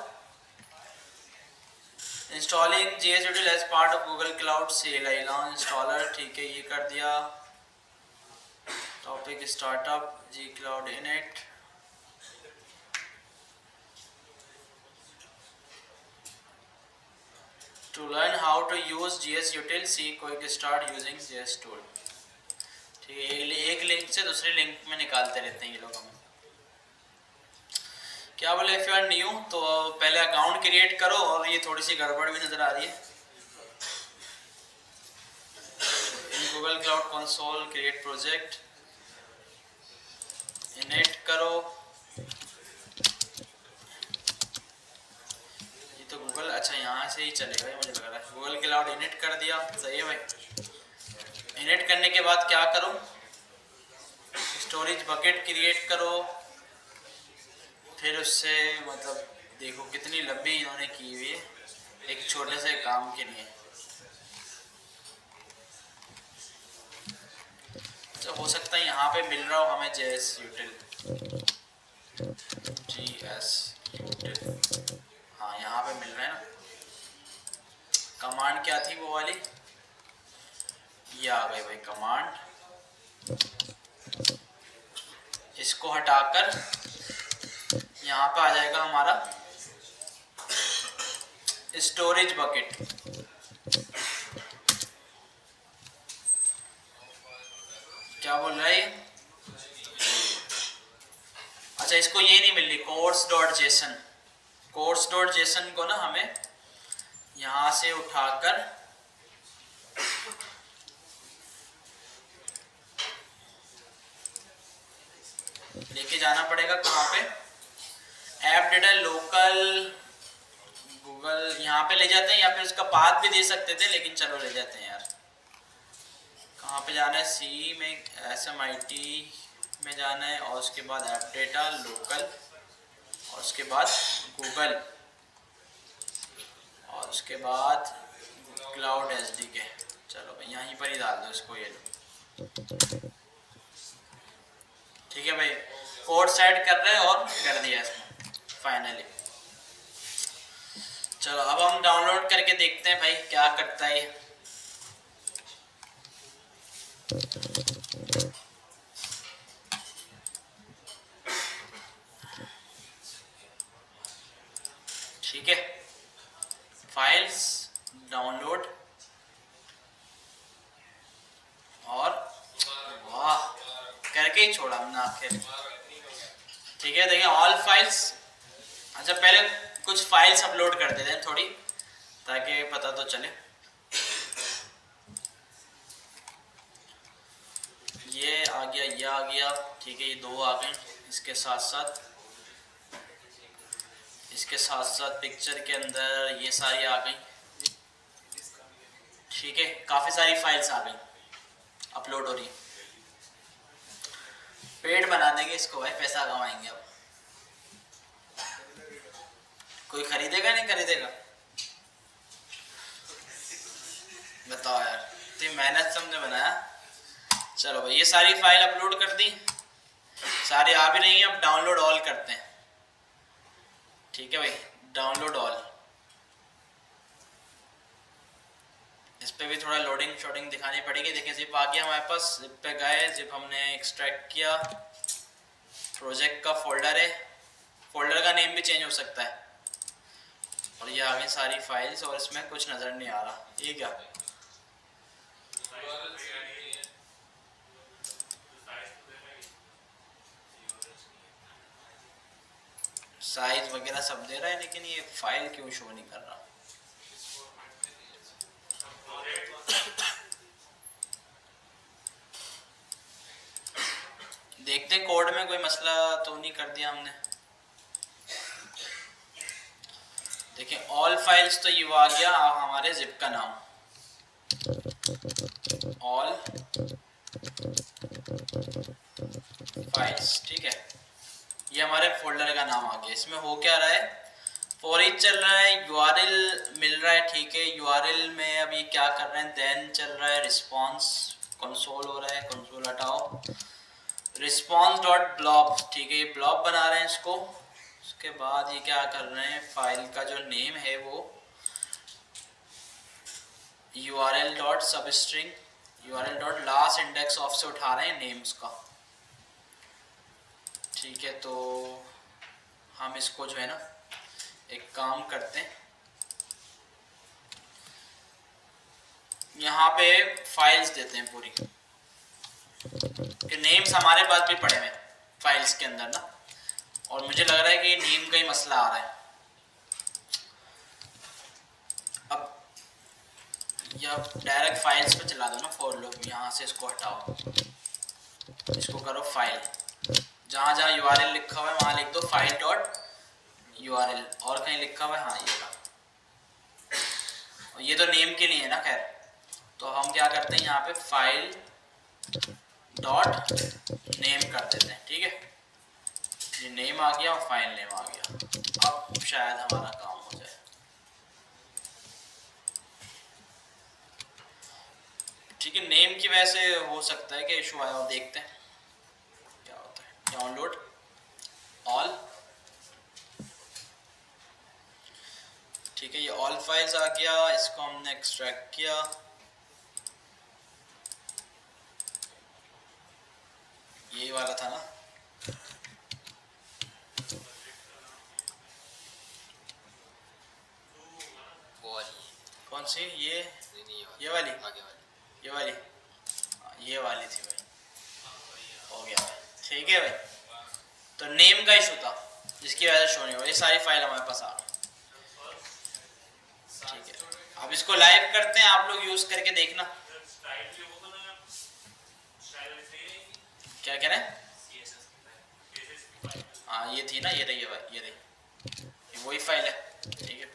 installing GS util as part of Google Cloud CLI installer, ठीक है ये कर दिया। Topic startup G Cloud Init, to learn how to use GS util see quick start using GS tool। ठीक है, एक लिंक से दूसरे लिंक में निकालते रहते हैं ये लोग हमें। क्या बोले, इफ यू आर न्यू तो पहले अकाउंट क्रिएट करो, और ये थोड़ी सी गड़बड़ भी नजर आ रही है। In Google cloud console create project, init करो। ये तो गूगल, अच्छा यहाँ से ही चलेगा ये मुझे लग रहा है। गूगल क्लाउड इनिट कर दिया, सही है भाई। इनिट करने के बाद क्या करो, स्टोरेज बकेट क्रिएट करो। फिर उससे मतलब देखो कितनी लंबी इन्होंने की हुई है एक छोटे से काम के लिए। तो हो सकता है यहाँ पे मिल रहा हो हमें GS util, हाँ यहाँ पे मिल रहा है ना। कमांड क्या थी वो वाली, ये आ गई भाई कमांड। इसको हटाकर यहाँ पे आ जाएगा हमारा स्टोरेज बकेट। क्या बोल रहा है ये, अच्छा इसको ये नहीं मिल रही course.json। course.json को ना हमें यहाँ से उठाकर लेके जाना पड़ेगा कहाँ पे, ऐप डेटा लोकल गूगल, यहाँ पे ले जाते हैं, या फिर उसका पाथ भी दे सकते थे लेकिन चलो ले जाते हैं यार। कहाँ पे जाना है, सी में SMIT में जाना है, और उसके बाद ऐप डेटा लोकल, और उसके बाद गूगल, और उसके बाद क्लाउड SDK। चलो भाई यहीं पर ही डाल दो इसको, ये लो ठीक है भाई। कोड सेट कर रहे हैं और कर दिया इसमें फाइनली। चलो अब हम डाउनलोड करके देखते हैं भाई क्या करता है। ठीक है, फाइल्स डाउनलोड, और वाह करके ही छोड़ा हमने आखिर। ठीक है देखिए ऑल फाइल्स। अच्छा पहले कुछ फाइल्स अपलोड कर देते हैं थोड़ी, ताकि पता तो चले। ये आ गया, ये आ गया, ठीक है ये दो आ गए। इसके साथ साथ पिक्चर के अंदर ये सारी आ गई। ठीक है काफ़ी सारी फाइल्स आ गई, अपलोड हो रही। पेट बना देंगे इसको भाई, पैसा कमाएंगे अब। कोई खरीदेगा नहीं खरीदेगा? बताओ यार, इतनी मेहनत से हमने बनाया। चलो भाई, ये सारी फाइल अपलोड कर दी, सारी आ भी रही हैं। अब डाउनलोड ऑल करते हैं। ठीक है भाई, डाउनलोड ऑल। इस पे भी थोड़ा लोडिंग शोडिंग दिखानी पड़ेगी। देखिए जिप आ गया हमारे पास, जिप पे गए, जिप हमने एक्सट्रैक्ट किया, प्रोजेक्ट का फोल्डर है, फोल्डर का नेम भी चेंज हो सकता है। और ये आ गई सारी फाइल्स, और इसमें कुछ नज़र नहीं आ रहा। ये क्या, साइज वगैरह सब दे रहा है, लेकिन ये फाइल क्यों शो नहीं कर रहा? देखते हैं कोड में कोई मसला तो नहीं कर दिया हमने। देखिए ऑल फाइल्स तो ये आ गया हमारे जिप का नाम, ऑल फाइल्स। ठीक है, ये हमारे फोल्डर का नाम आ गया। इसमें हो क्या रहा है, फॉर ईच चल रहा है, यूआरएल मिल रहा है। ठीक है, यूआरएल में अभी क्या कर रहे हैं, देन चल रहा है, रिस्पॉन्स कंसोल हो रहा है, कंसोल हटाओ, रिस्पॉन्स डॉट ब्लॉब। ठीक है, ये ब्लॉब बना रहे हैं इसको। उसके बाद ये क्या कर रहे हैं, फाइल का जो नेम है वो URL dot substring, URL dot last index of से उठा रहे हैं नेम्स का। ठीक है, तो हम इसको जो है ना एक काम करते हैं, यहाँ पे फाइल्स देते हैं पूरी, कि नेम्स हमारे पास भी पड़े हुए हैं फाइल्स के अंदर ना, और मुझे लग रहा है कि नेम का ही मसला आ रहा है। अब या डायरेक्ट फाइल्स पे चला दो ना फॉर लूप, यहाँ से इसको हटाओ, इसको करो फाइल, जहाँ जहाँ यूआरएल लिखा हुआ है वहाँ लिख दो फाइल डॉट यूआरएल, और कहीं लिखा हुआ है, हाँ ये रहा। और ये तो नेम के लिए है ना, खैर तो हम क्या करते हैं, यहाँ पे फाइल डॉट नेम कर देते हैं। ठीक है, ये नेम आ गया और फाइल नेम आ गया। अब शायद हमारा काम हो जाए। ठीक है, नेम की वजह से हो सकता है कि इशू आया हो, देखते हैं क्या होता है। Download all. ठीक है, ये ऑल फाइल्स आ गया, इसको हमने एक्सट्रैक्ट किया। यही वाला था ना, वो वाली, कौन सी, ये नहीं, ये वाली, आगे वाली, ये वाली, ये वाली थी भाई। हो गया भाई, ठीक है भाई। तो नेम का इशू था जिसकी वजह से शो नहीं हो, ये सारी फाइल हमारे पास आ गई। ठीक है, अब इसको लाइव करते हैं, आप लोग यूज करके देखना। क्या कह रहे हैं? हाँ ये थी ना, ये रही है भाई, ये रही, ये वही फाइल है। ठीक है,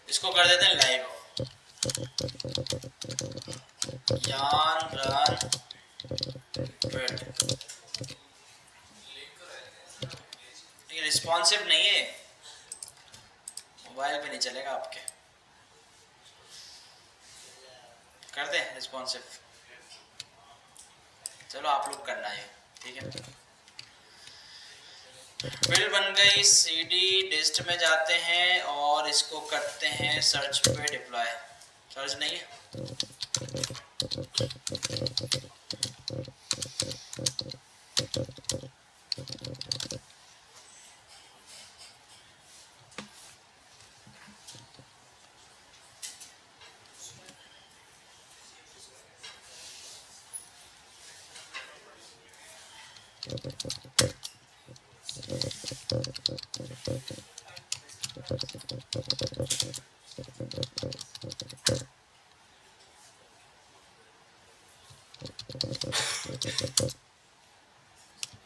इसको कर देते हैं लाइव। यान रन वेट, ये रिस्पॉन्सिव नहीं है, मोबाइल पे नहीं चलेगा आपके। कर दे रिस्पॉन्सिव, चलो आप लोग करना है। ठीक है, बिल्ड बन गई, सीडी डिस्ट में जाते हैं और इसको करते हैं सर्च पे डिप्लॉय। सर्च नहीं है,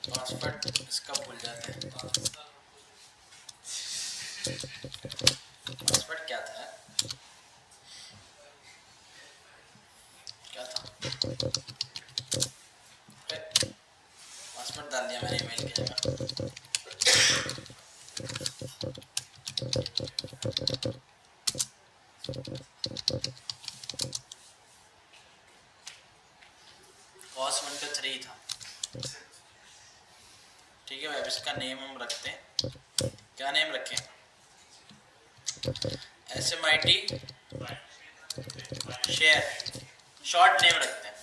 पासवर्ड इसका भूल जाते हैं। पासवर्ड क्या था, क्या था? cos 1 का 3 था। ठीक है भाई, अब इसका नेम हम रखते हैं। क्या नेम रखें? SMIT शेयर, शॉर्ट नेम रखते हैं।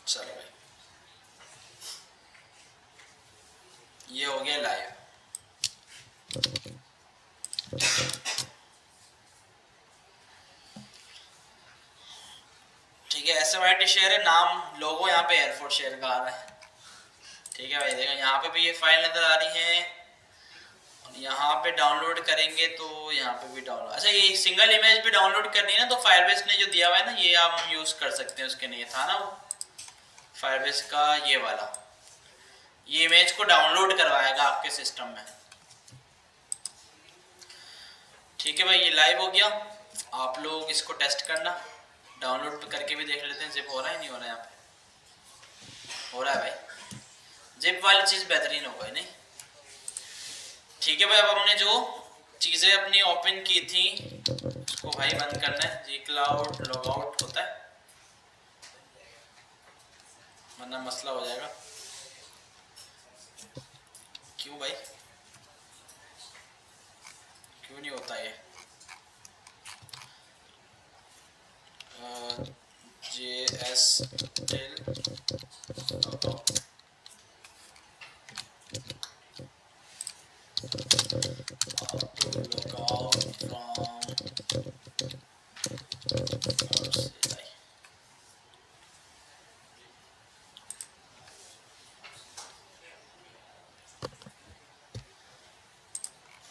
चलो भाई, ये हो गया लाइव। ठीक है, SMIT शेयर है नाम, लोगो यहाँ पे एयरफोर्स शेयर का आ रहा है। ठीक है भाई, देखो यहाँ पे भी ये फाइल नजर आ रही है, और यहाँ पे डाउनलोड करेंगे तो यहाँ पे भी डाउनलोड। अच्छा, ये सिंगल इमेज भी डाउनलोड करनी है ना, तो फायरबेस ने जो दिया हुआ है ना, ये हम यूज कर सकते हैं। उसके लिए था ना वो फायरबेस का ये वाला, ये इमेज को डाउनलोड करवाएगा आपके सिस्टम में। ठीक है भाई, ये लाइव हो गया। आप लोग इसको टेस्ट करना, डाउनलोड करके भी देख लेते हैं जिप हो रहा है नहीं हो रहा है। यहाँ पे हो रहा है भाई, जिप वाली चीज़ बेहतरीन हो गई नहीं। ठीक है भाई, अब हमने जो चीज़ें अपनी ओपन की थी उसको भाई बंद करना है। जी क्लाउड लॉग आउट होता है, वरना मसला हो जाएगा। क्यों भाई, क्यों नहीं होता ये? JS टिल लॉग आउट,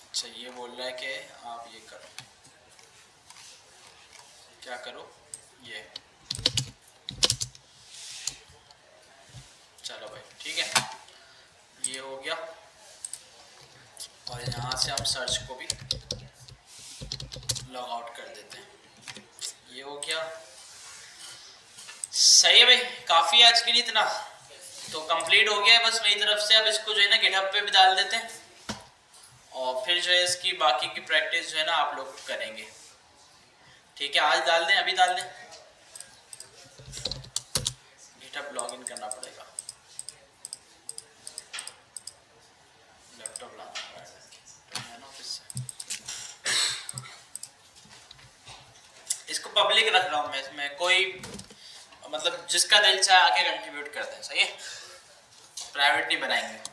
अच्छा ये बोल रहा है कि आप ये करो, क्या करो ये। चलो भाई ठीक है, ये हो गया। और यहाँ से हम सर्च को भी लॉग आउट कर देते हैं। ये हो गया, सही है भाई, काफ़ी आज के लिए इतना तो कंप्लीट हो गया है बस मेरी तरफ से। अब इसको जो है ना गिटहब पे भी डाल देते हैं, और फिर जो है इसकी बाकी की प्रैक्टिस जो है ना आप लोग करेंगे। ठीक है, आज डाल दें, अभी डाल दें। गिटहब लॉगिन करना पड़ेगा, लैपटॉप लाना पड़ेगा ऑफिस से। इसको पब्लिक रख रहा हूँ मैं, इसमें कोई मतलब जिसका दिल चाहे आके कंट्रीब्यूट कर दें, सही है, प्राइवेट नहीं बनाएंगे।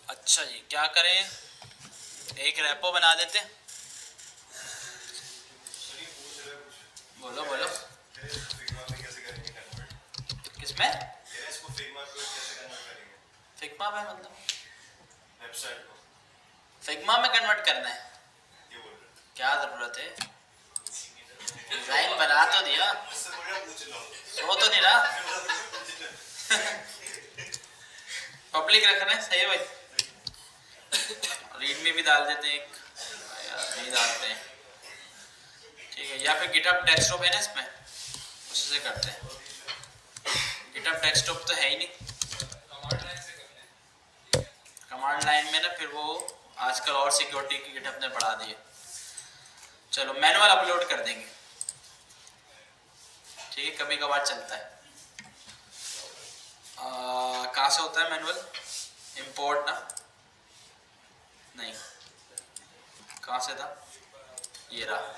अच्छा जी, क्या करें, एक रेपो बना देते हैं। बोलो बोलो, किसमें? फिग्मा में, मतलब वेबसाइट को फिग्मा में कन्वर्ट करना है? क्या जरूरत है, डिजाइन बना तो दिया, सो तो नहीं रहा। पब्लिक रखना है, सही है भाई। रीड में भी डाल देते हैं एक, नहीं डालते हैं, ठीक है। या फिर गिटहब डेस्कटॉप है ना, इसमें उसी से करते हैं। गिटहब डेस्कटॉप तो है ही नहीं, कमांड लाइन में ना, फिर वो आजकल और सिक्योरिटी की गिटहब ने बढ़ा दी है। चलो मैनुअल अपलोड कर देंगे, ठीक है, कभी कभार चलता है। कहाँ से होता है मैनुअल? इंपोर्ट ना, नहीं, कहाँ से था, ये रहा।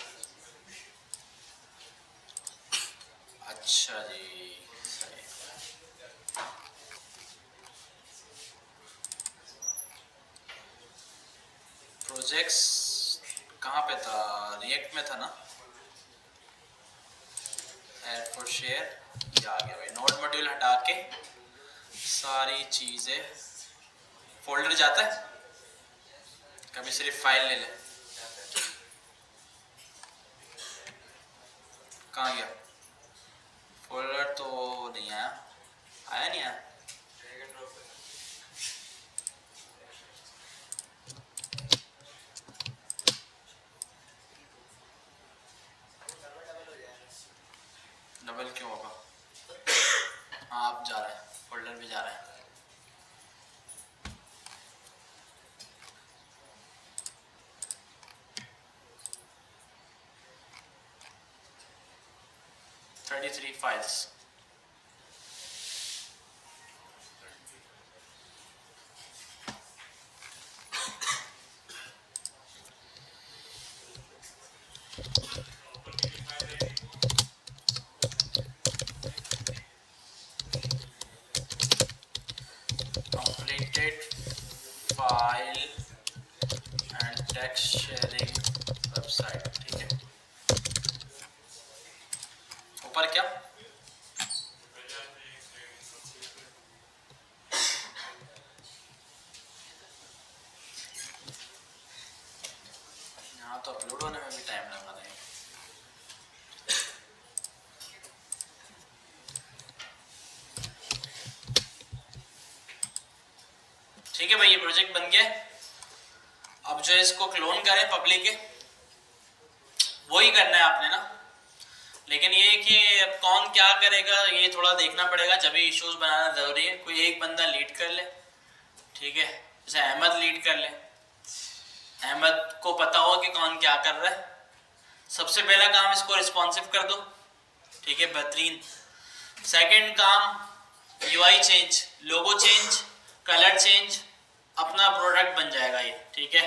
अच्छा जी, सही। प्रोजेक्ट्स कहाँ पे था, रिएक्ट में था ना, ऐड फॉर शेयर, ये आ गया भाई। नोड मॉड्यूल हटा के सारी चीज़ें, फोल्डर जाता है, कभी सिर्फ फाइल ले ले, कहाँ गया फोल्डर, तो नहीं आया, आया नहीं आया। डबल क्यों होगा, हाँ आप जा रहे हैं, फोल्डर भी जा रहे हैं। Three files, completed file and text sharing website, ठीक है। ऊपर क्या, यहाँ तो अपलोड होने में भी टाइम लगा देगा। ठीक है भाई, ये प्रोजेक्ट बन गया। अब जो है इसको क्लोन करें पब्लिक के, वही करना है आपने ना, लेकिन ये कि अब कौन क्या करेगा ये थोड़ा देखना पड़ेगा, जब भी इश्यूज बनाना जरूरी है। कोई एक बंदा लीड कर ले, ठीक है, जैसे अहमद लीड कर ले, अहमद को पता हो कि कौन क्या कर रहा है। सबसे पहला काम इसको रिस्पॉन्सिव कर दो, ठीक है, बेहतरीन। सेकंड काम यूआई चेंज, लोगो चेंज, कलर चेंज, अपना प्रोडक्ट बन जाएगा ये, ठीक है।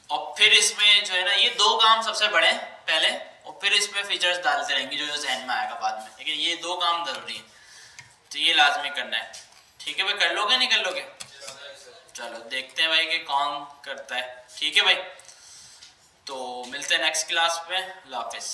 और फिर इसमें जो है ना, ये दो काम सबसे बड़े हैं पहले, और फिर इसमें फीचर्स डालते रहेंगे जो जहन में आएगा बाद में, लेकिन ये दो काम जरूरी है, तो ये लाजमी करना है। ठीक है भाई, कर लोगे नहीं कर लोगे? चलो देखते हैं भाई कि कौन करता है। ठीक है भाई, तो मिलते हैं नेक्स्ट क्लास में। अल्लाह हाफिज़।